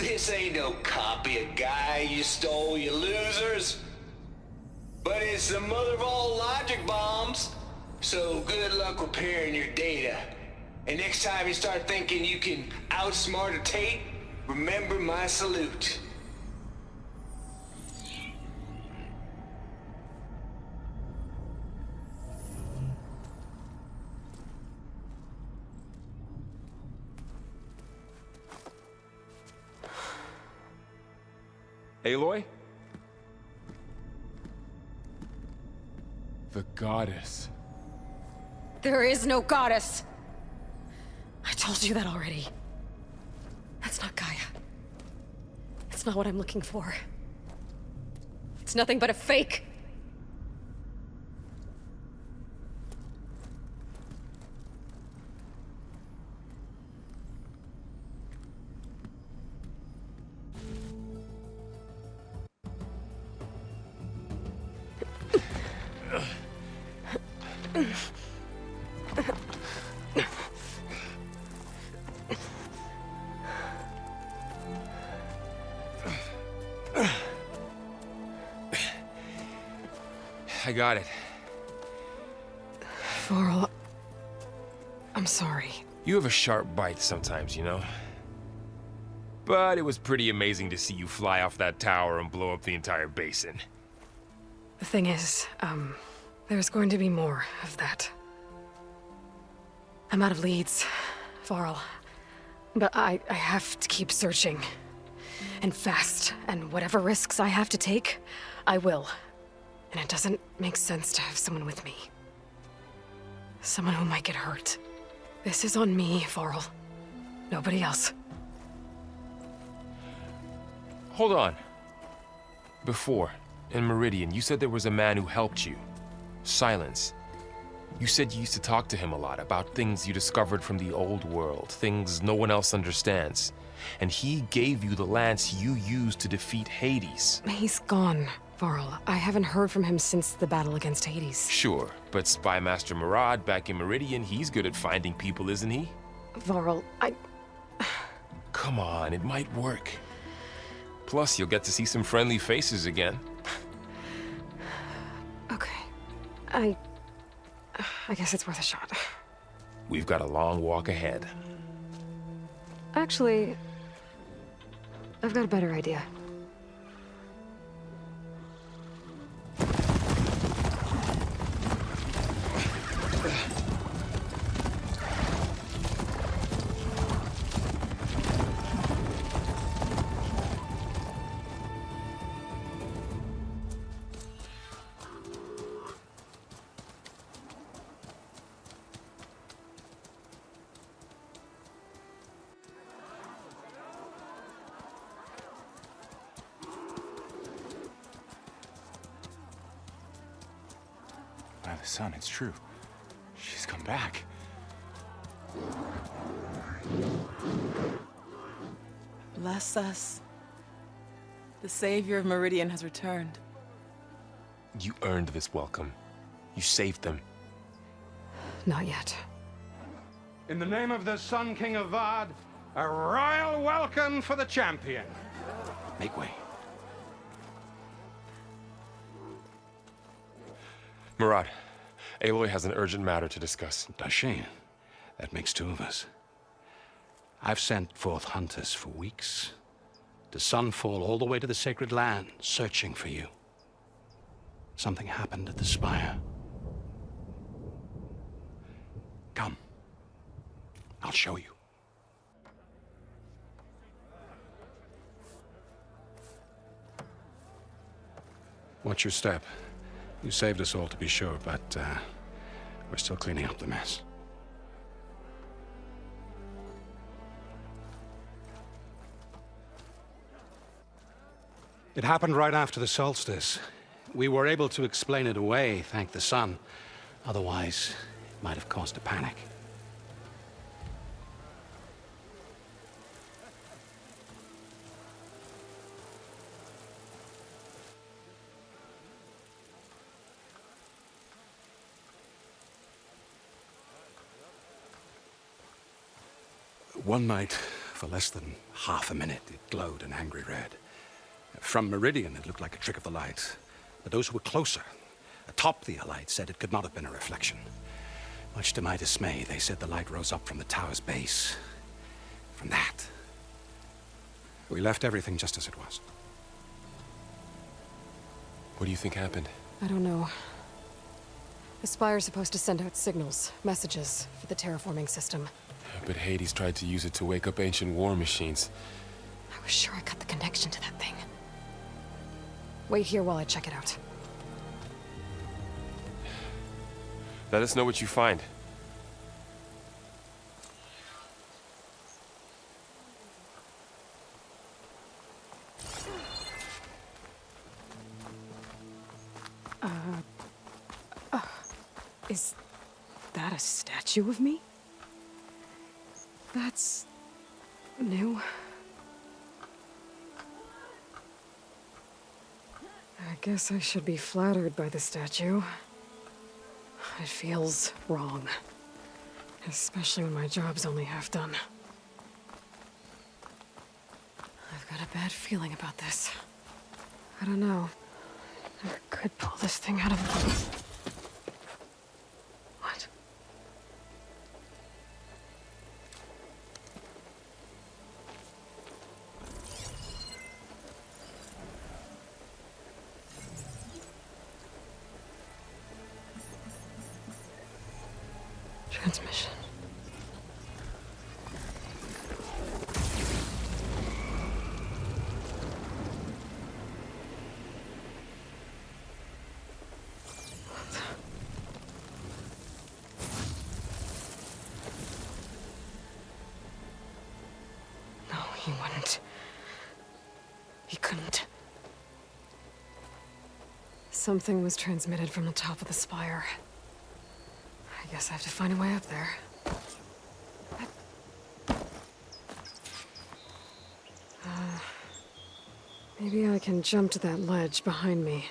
This ain't no copy of Gaia you stole, you losers. But it's the mother of all logic bombs. So good luck repairing your data. And next time you start thinking you can outsmart a Tate, remember my salute. Aloy? The goddess. There is no goddess! I told you that already. That's not Gaia. It's not what I'm looking for. It's nothing but a fake. I got it. Varl, I'm sorry. You have a sharp bite sometimes, you know? But it was pretty amazing to see you fly off that tower and blow up the entire basin. The thing is, there's going to be more of that. I'm out of leads, Varl. But I have to keep searching. And fast. And whatever risks I have to take, I will. And it doesn't make sense to have someone with me. Someone who might get hurt. This is on me, Varl. Nobody else. Hold on. Before, in Meridian, you said there was a man who helped you. Silence. You said you used to talk to him a lot about things you discovered from the old world, things no one else understands. And he gave you the lance you used to defeat Hades. He's gone, Varl. I haven't heard from him since the battle against Hades. Sure, but Spy Master Murad back in Meridian, he's good at finding people, isn't he? Varl, Come on, it might work. Plus, you'll get to see some friendly faces again. Okay. I guess it's worth a shot. We've got a long walk ahead. Actually, I've got a better idea. By the sun, it's true. She's come back. Bless us. The savior of Meridian has returned. You earned this welcome. You saved them. Not yet. In the name of the Sun King of Vard, a royal welcome for the champion. Make way. Murad, Aloy has an urgent matter to discuss. Dashane, that makes two of us. I've sent forth hunters for weeks, to sunfall all the way to the sacred land, searching for you. Something happened at the spire. Come. I'll show you. Watch your step. You saved us all, to be sure, but we're still cleaning up the mess. It happened right after the solstice. We were able to explain it away, thank the sun. Otherwise, it might have caused a panic. One night, For less than half a minute, it glowed an angry red. From Meridian, it looked like a trick of the light. But those who were closer, atop the light, said it could not have been a reflection. Much to my dismay, they said the light rose up from the tower's base. From that. We left everything just as it was. What do you think happened? I don't know. The Spire's supposed to send out signals, messages, for the terraforming system. But Hades tried to use it to wake up ancient war machines. I was sure I got the connection to that thing. Wait here while I check it out. Let us know what you find. Is that a statue of me? That's new. I guess I should be flattered by the statue. It feels wrong. Especially when my job's only half done. I've got a bad feeling about this. I don't know. I could pull this thing out of... What? Transmission. No, he wouldn't. He couldn't. Something was transmitted from the top of the spire. I guess I have to find a way up there. Maybe I can jump to that ledge behind me.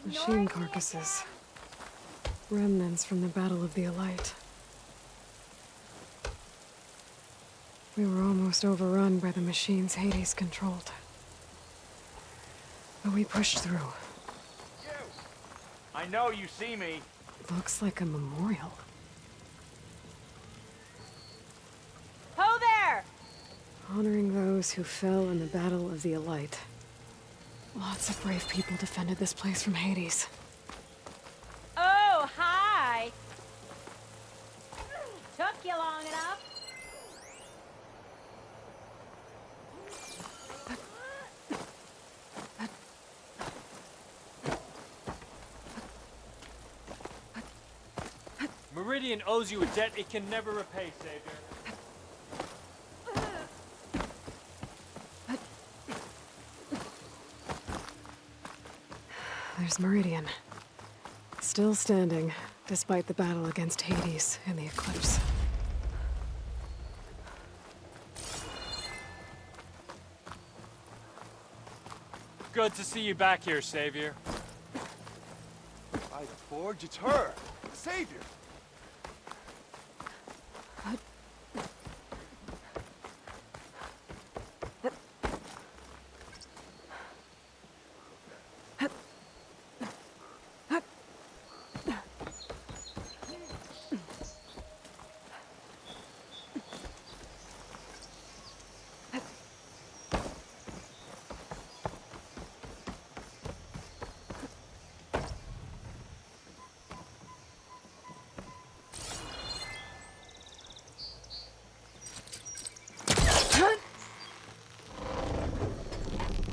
Machine carcasses. Remnants from the Battle of the Elite. We were almost overrun by the machines Hades controlled. But we pushed through. You! I know you see me. Looks like a memorial. Ho there! Honoring those who fell in the Battle of the Elite. Lots of brave people defended this place from Hades. Oh, hi! Took you long enough. Meridian owes you a debt it can never repay, Savior. There's Meridian. Still standing, despite the battle against Hades and the Eclipse. Good to see you back here, Savior. By Forge, it's her! The Savior!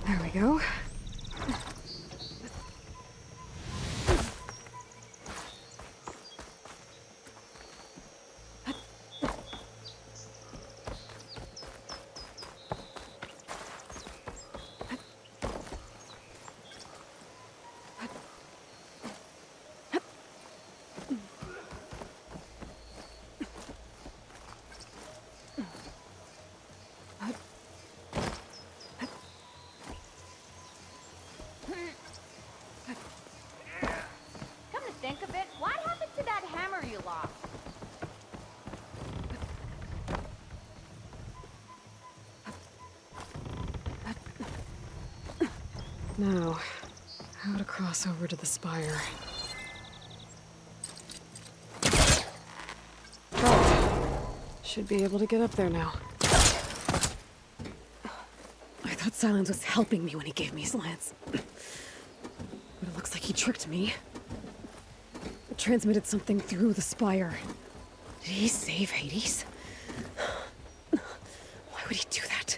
There we go. Now, how to cross over to the spire. Right. Should be able to get up there now. I thought Silence was helping me when he gave me his lance. But it looks like he tricked me. It transmitted something through the spire. Did he save Hades? Why would he do that?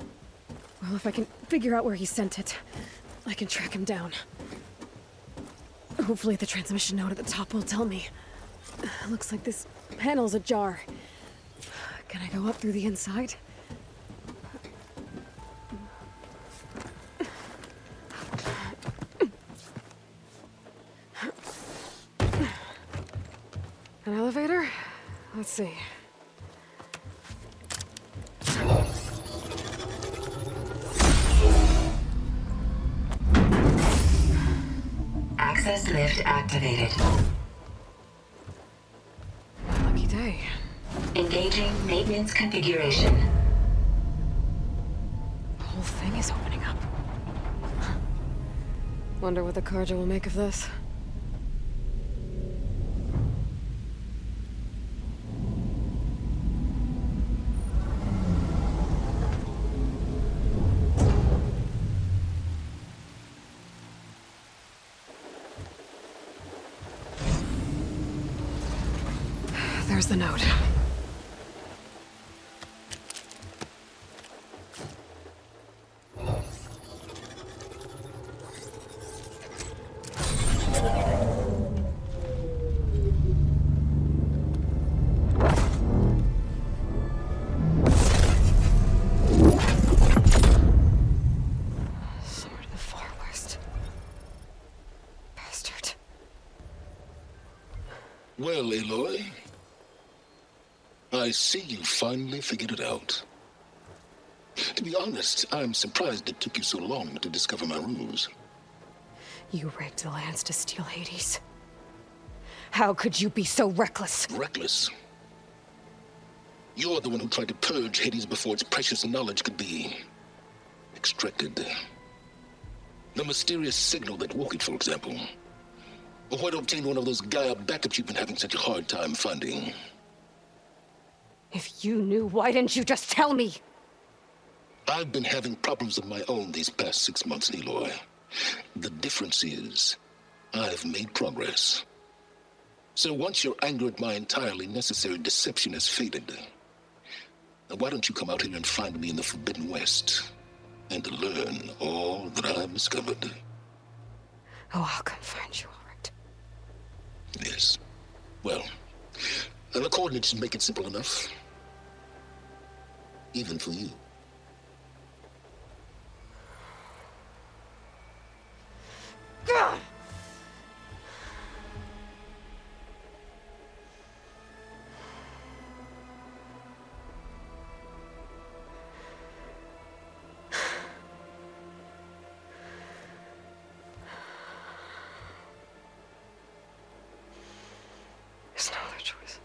Well, if I can figure out where he sent it, I can track him down. Hopefully the transmission node at the top will tell me. Looks like this panel's ajar. Can I go up through the inside? An elevator? Let's see. Access lift activated. Lucky day. Engaging maintenance configuration. The whole thing is opening up. Wonder what the Carja will make of this. There's the note. Somewhere to the far west. Bastard. Well, Aloy, I see you finally figured it out. To be honest, I'm surprised it took you so long to discover my ruse. You rigged the lance to steal Hades. How could you be so reckless? Reckless? You're the one who tried to purge Hades before its precious knowledge could be extracted. The mysterious signal that woke it, for example. Or why to obtain one of those Gaia backups you've been having such a hard time finding. If you knew, why didn't you just tell me? I've been having problems of my own these past 6 months, Aloy. The difference is, I've made progress. So once your anger at my entirely necessary deception has faded, now why don't you come out here and find me in the Forbidden West, and learn all that I've discovered? Oh, I'll come find you, all right. Yes. Well, and the coordinates should make it simple enough. Even for you. God! There's no other choice.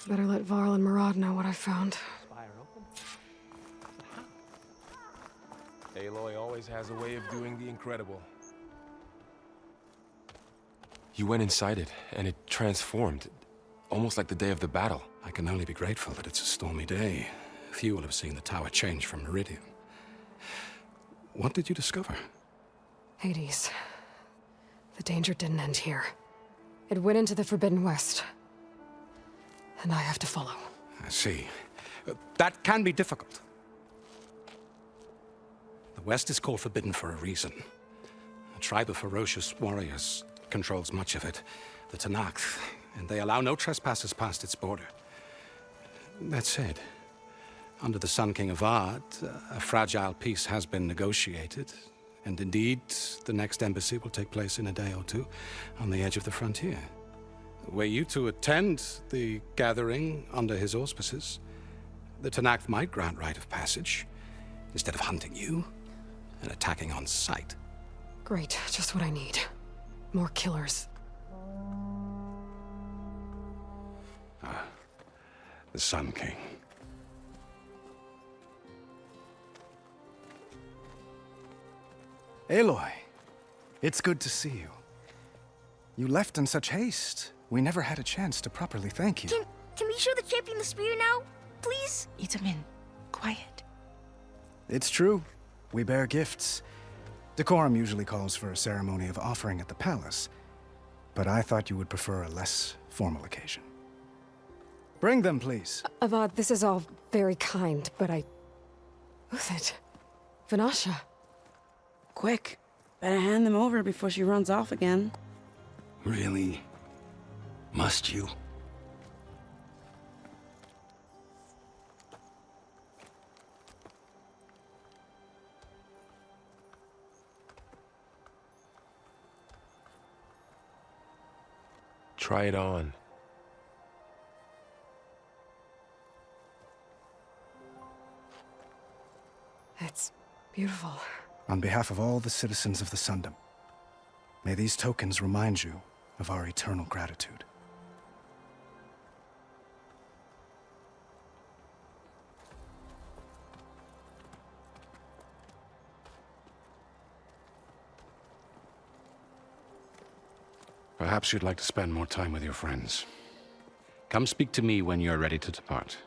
Better let Varl and Murad know what I found. Aloy always has a way of doing the incredible. You went inside it, and it transformed. Almost like the day of the battle. I can only be grateful that it's a stormy day. Few will have seen the tower change from Meridian. What did you discover? Hades. The danger didn't end here. It went into the Forbidden West. And I have to follow. I see. That can be difficult. The West is called Forbidden for a reason. A tribe of ferocious warriors controls much of it. The Tenakth, and they allow no trespassers past its border. That said, under the Sun King of Ard, a fragile peace has been negotiated, and indeed, the next embassy will take place in a day or two on the edge of the frontier. Were you to attend the gathering under his auspices, the Tenakth might grant right of passage, instead of hunting you and attacking on sight. Great, just what I need. More killers. The Sun King. Aloy, it's good to see you. You left in such haste. We never had a chance to properly thank you. Can we show the champion the spear now? Please? Itamin, quiet. It's true. We bear gifts. Decorum usually calls for a ceremony of offering at the palace, but I thought you would prefer a less formal occasion. Bring them, please. Avad, this is all very kind, but Who's it? Vanasha. Quick. Better hand them over before she runs off again. Really? Must you? Try it on. It's beautiful. On behalf of all the citizens of the Sundom, may these tokens remind you of our eternal gratitude. Perhaps you'd like to spend more time with your friends. Come speak to me when you're ready to depart.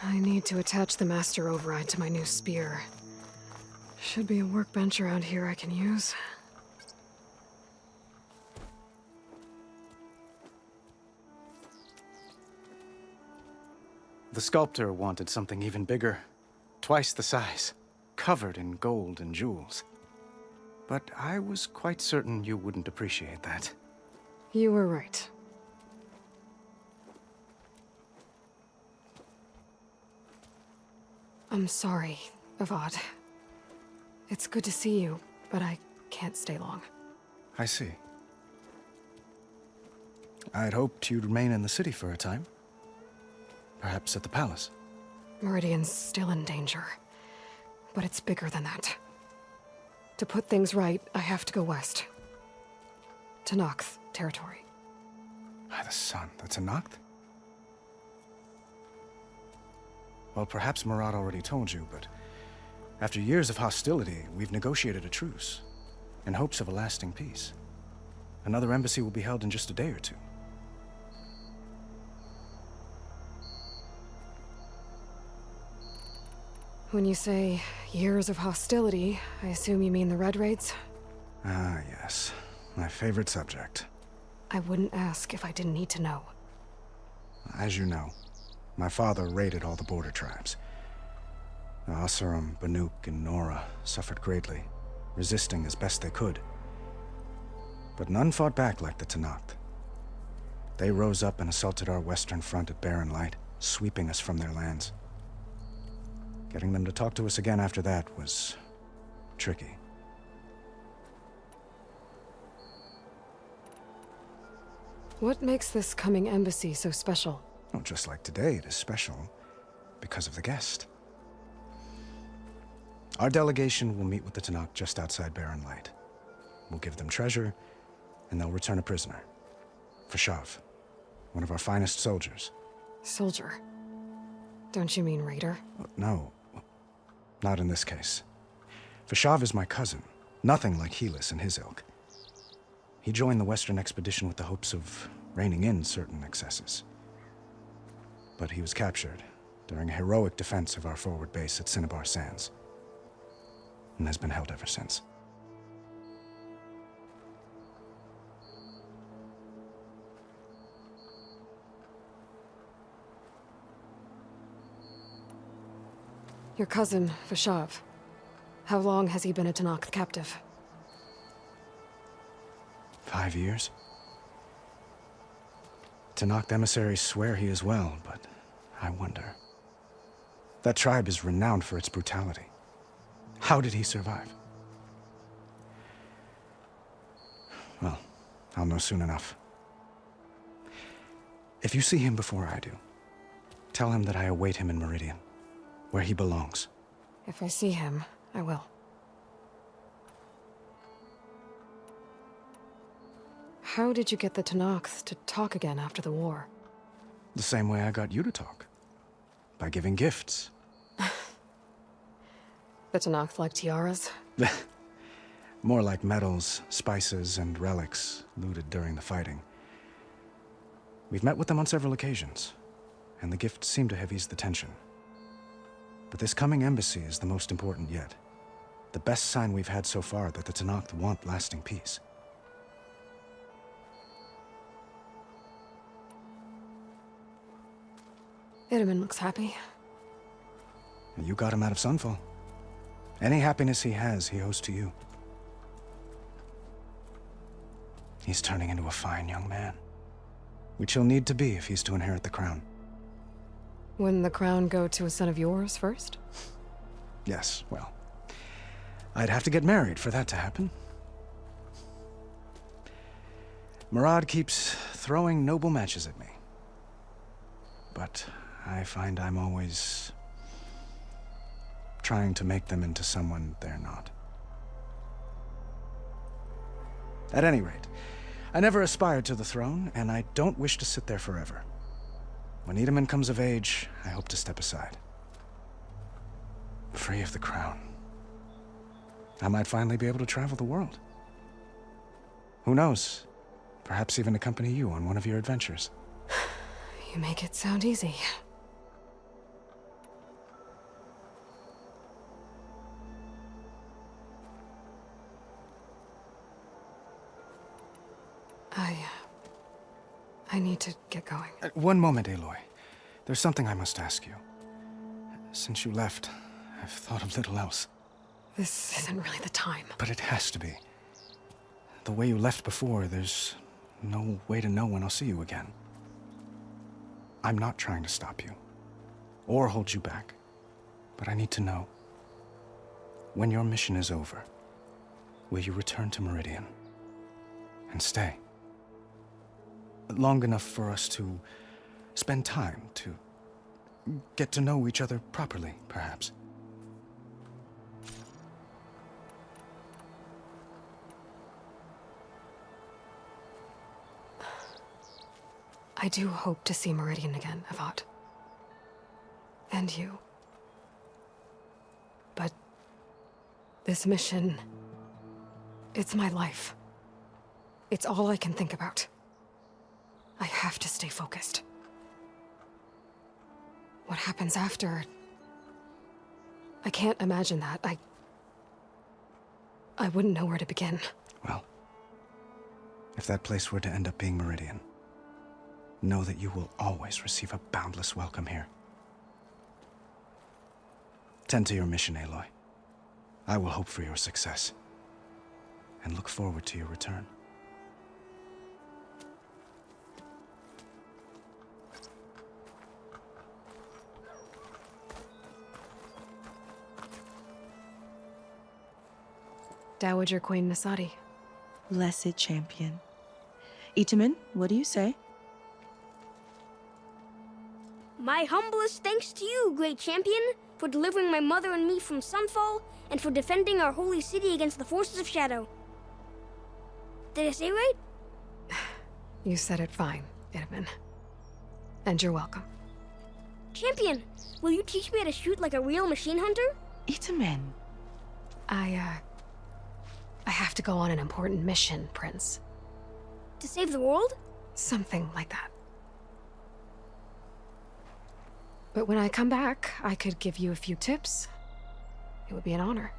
I need to attach the master override to my new spear. Should be a workbench around here I can use. The sculptor wanted something even bigger, twice the size, covered in gold and jewels. But I was quite certain you wouldn't appreciate that. You were right. I'm sorry, Avad. It's good to see you, but I can't stay long. I see. I'd hoped you'd remain in the city for a time. Perhaps at the palace. Meridian's still in danger, but it's bigger than that. To put things right, I have to go west. To Nox territory. By the sun, that's a Noct? Well, perhaps Murad already told you, but after years of hostility, we've negotiated a truce, in hopes of a lasting peace. Another embassy will be held in just a day or two. When you say years of hostility, I assume you mean the Red Raids? Ah, yes. My favorite subject. I wouldn't ask if I didn't need to know. As you know, my father raided all the border tribes. The Asurum, Banuk, and Nora suffered greatly, resisting as best they could. But none fought back like the Tenakth. They rose up and assaulted our western front at Barren Light, sweeping us from their lands. Getting them to talk to us again after that was tricky. What makes this coming embassy so special? Oh, just like today, it is special because of the guest. Our delegation will meet with the Tenakth just outside Barren Light. We'll give them treasure, and they'll return a prisoner. Fashav, one of our finest soldiers. Soldier? Don't you mean raider? No, not in this case. Fashav is my cousin, nothing like Helis and his ilk. He joined the Western expedition with the hopes of reining in certain excesses. But he was captured during a heroic defense of our forward base at Cinnabar Sands, and has been held ever since. Your cousin, Fashav. How long has he been a Tenakth captive? 5 years. Tenakth emissaries swear he is well, but I wonder. That tribe is renowned for its brutality. How did he survive? Well, I'll know soon enough. If you see him before I do, tell him that I await him in Meridian, where he belongs. If I see him, I will. How did you get the Tenakth to talk again after the war? The same way I got you to talk. By giving gifts. The Tenakth like tiaras? More like medals, spices, and relics looted during the fighting. We've met with them on several occasions, and the gifts seem to have eased the tension. But this coming embassy is the most important yet. The best sign we've had so far that the Tenakth want lasting peace. Itamen looks happy. You got him out of Sunfall. Any happiness he has, he owes to you. He's turning into a fine young man, which he'll need to be if he's to inherit the crown. Wouldn't the crown go to a son of yours first? Yes, well, I'd have to get married for that to happen. Murad keeps throwing noble matches at me. But I find I'm always trying to make them into someone they're not. At any rate, I never aspired to the throne, and I don't wish to sit there forever. When Itamen comes of age, I hope to step aside. Free of the crown. I might finally be able to travel the world. Who knows? Perhaps even accompany you on one of your adventures. You make it sound easy. I need to get going. One moment, Aloy. There's something I must ask you. Since you left, I've thought of little else. This isn't really the time. But it has to be. The way you left before, there's no way to know when I'll see you again. I'm not trying to stop you, or hold you back, but I need to know. When your mission is over, will you return to Meridian? And stay? Long enough for us to spend time, to get to know each other properly, perhaps. I do hope to see Meridian again, Avad. And you. But this mission, it's my life. It's all I can think about. I have to stay focused. What happens after? I can't imagine that. I wouldn't know where to begin. Well, if that place were to end up being Meridian, know that you will always receive a boundless welcome here. Tend to your mission, Aloy. I will hope for your success, and look forward to your return. Dowager Queen Nasadi. Blessed champion. Itamen, what do you say? My humblest thanks to you, great champion, for delivering my mother and me from Sunfall, and for defending our holy city against the forces of Shadow. Did I say right? You said it fine, Itamen. And you're welcome. Champion, will you teach me how to shoot like a real machine hunter? Itamen. I have to go on an important mission, Prince. To save the world? Something like that. But when I come back, I could give you a few tips. It would be an honor.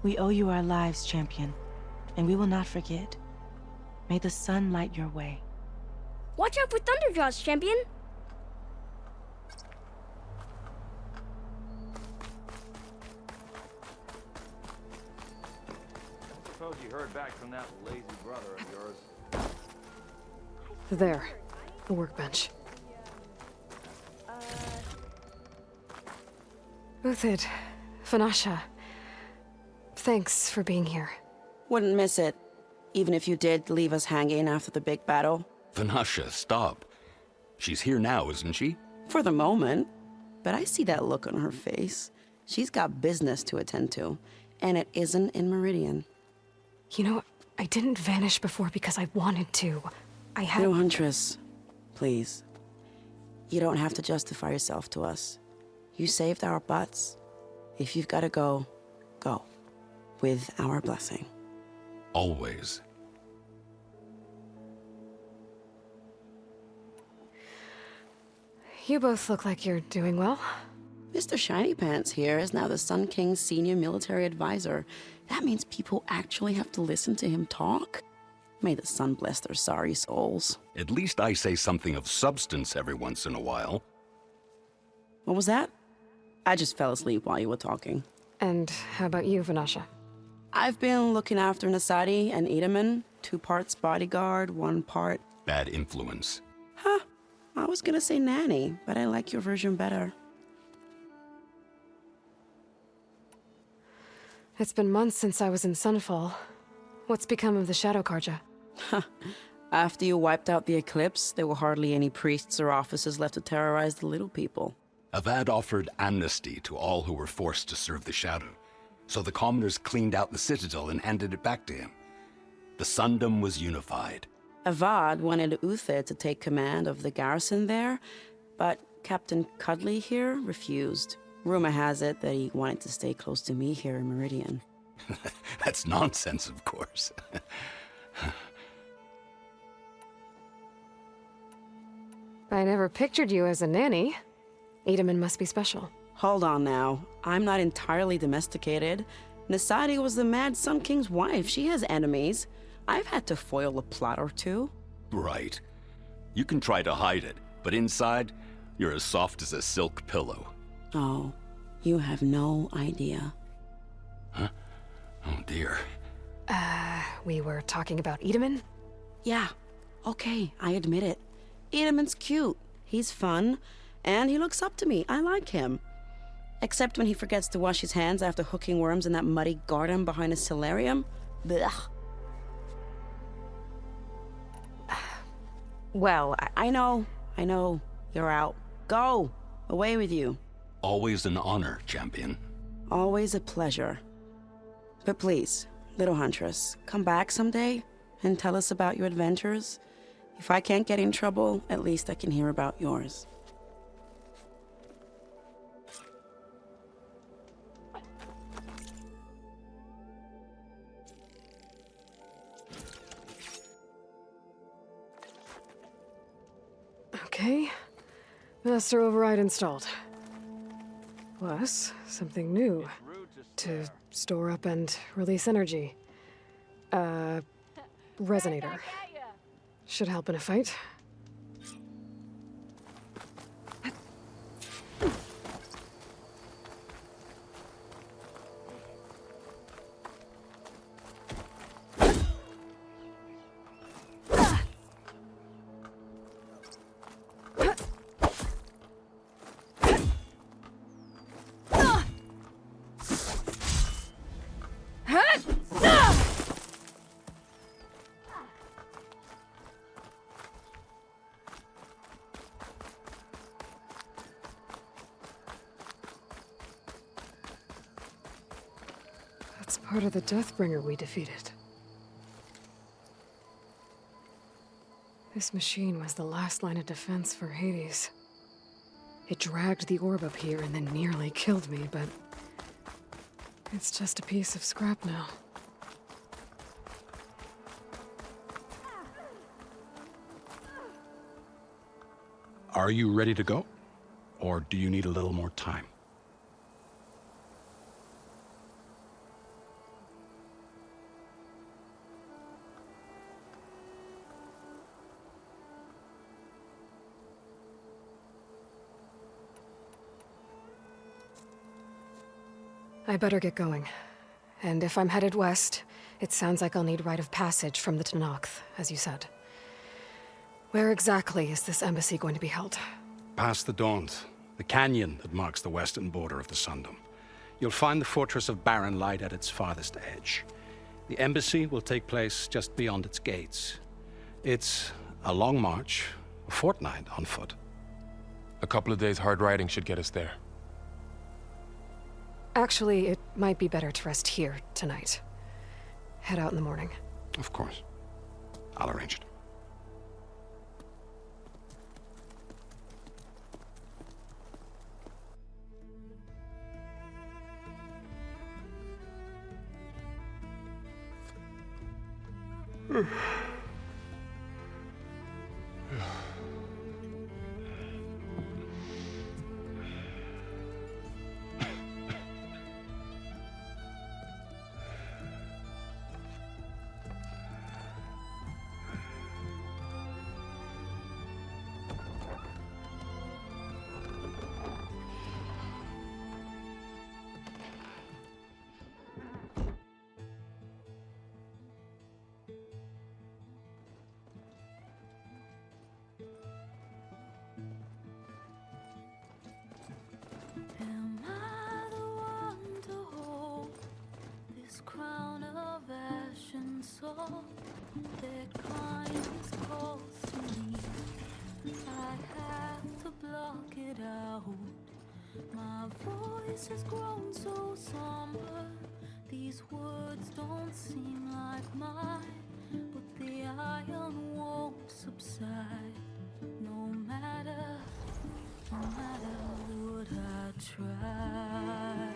We owe you our lives, champion, and we will not forget. May the sun light your way. Watch out for Thunderjaws, champion! I suppose you heard back from that lazy brother of yours. There, the workbench. Uthid, Fanasha, thanks for being here. Wouldn't miss it. Even if you did leave us hanging after the big battle? Vanasha, stop. She's here now, isn't she? For the moment. But I see that look on her face. She's got business to attend to, and it isn't in Meridian. You know, I didn't vanish before because I wanted to. I had... No, Huntress. Please. You don't have to justify yourself to us. You saved our butts. If you've got to go, go. With our blessing. Always. You both look like you're doing well. Mr. Shiny Pants here is now the Sun King's senior military advisor. That means people actually have to listen to him talk? May the sun bless their sorry souls. At least I say something of substance every once in a while. What was that? I just fell asleep while you were talking. And how about you, Vanasha? I've been looking after Nasadi and Edaman. 2 parts bodyguard, 1 part... Bad influence. Huh. I was gonna say nanny, but I like your version better. It's been months since I was in Sunfall. What's become of the Shadow Karja? After you wiped out the Eclipse, there were hardly any priests or officers left to terrorize the little people. Avad offered amnesty to all who were forced to serve the Shadow, so the commoners cleaned out the Citadel and handed it back to him. The Sundom was unified. Avad wanted Uther to take command of the garrison there, but Captain Cudley here refused. Rumor has it that he wanted to stay close to me here in Meridian. That's nonsense, of course. I never pictured you as a nanny. Edaman must be special. Hold on now. I'm not entirely domesticated. Nasadi was the Mad Sun King's wife. She has enemies. I've had to foil a plot or two. Right. You can try to hide it, but inside, you're as soft as a silk pillow. Oh, you have no idea. Huh? Oh dear. We were talking about Edaman? Yeah. Okay, I admit it. Edaman's cute. He's fun. And he looks up to me. I like him. Except when he forgets to wash his hands after hooking worms in that muddy garden behind a solarium. Blech. Well, I know. You're out. Go. Away with you. Always an honor, champion. Always a pleasure. But please, little Huntress, come back someday and tell us about your adventures. If I can't get in trouble, at least I can hear about yours. Okay. Master override installed. Plus, something new. To store up and release energy. Resonator. Should help in a fight. That's part of the Deathbringer we defeated. This machine was the last line of defense for Hades. It dragged the orb up here and then nearly killed me, but it's just a piece of scrap now. Are you ready to go? Or do you need a little more time? I better get going. And if I'm headed west, it sounds like I'll need rite of passage from the Tenakth, as you said. Where exactly is this embassy going to be held? Past the Daunt, the canyon that marks the western border of the Sundom. You'll find the fortress of Barren Light at its farthest edge. The embassy will take place just beyond its gates. It's a long march, a fortnight on foot. A couple of days hard riding should get us there. Actually, it might be better to rest here tonight. Head out in the morning. Of course. I'll arrange it. Am I the one to hold this crown of ash and salt? Their kindness calls to me. I have to block it out. My voice has grown so somber. These words don't seem like mine, but the iron won't subside. No matter what I try.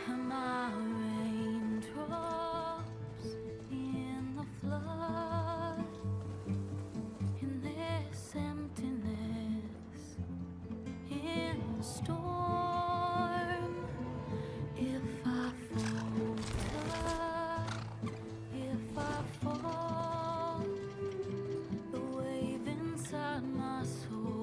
Am I raindrops in the flood? In this emptiness, in the storm. If I falter, if I fall, the wave inside my soul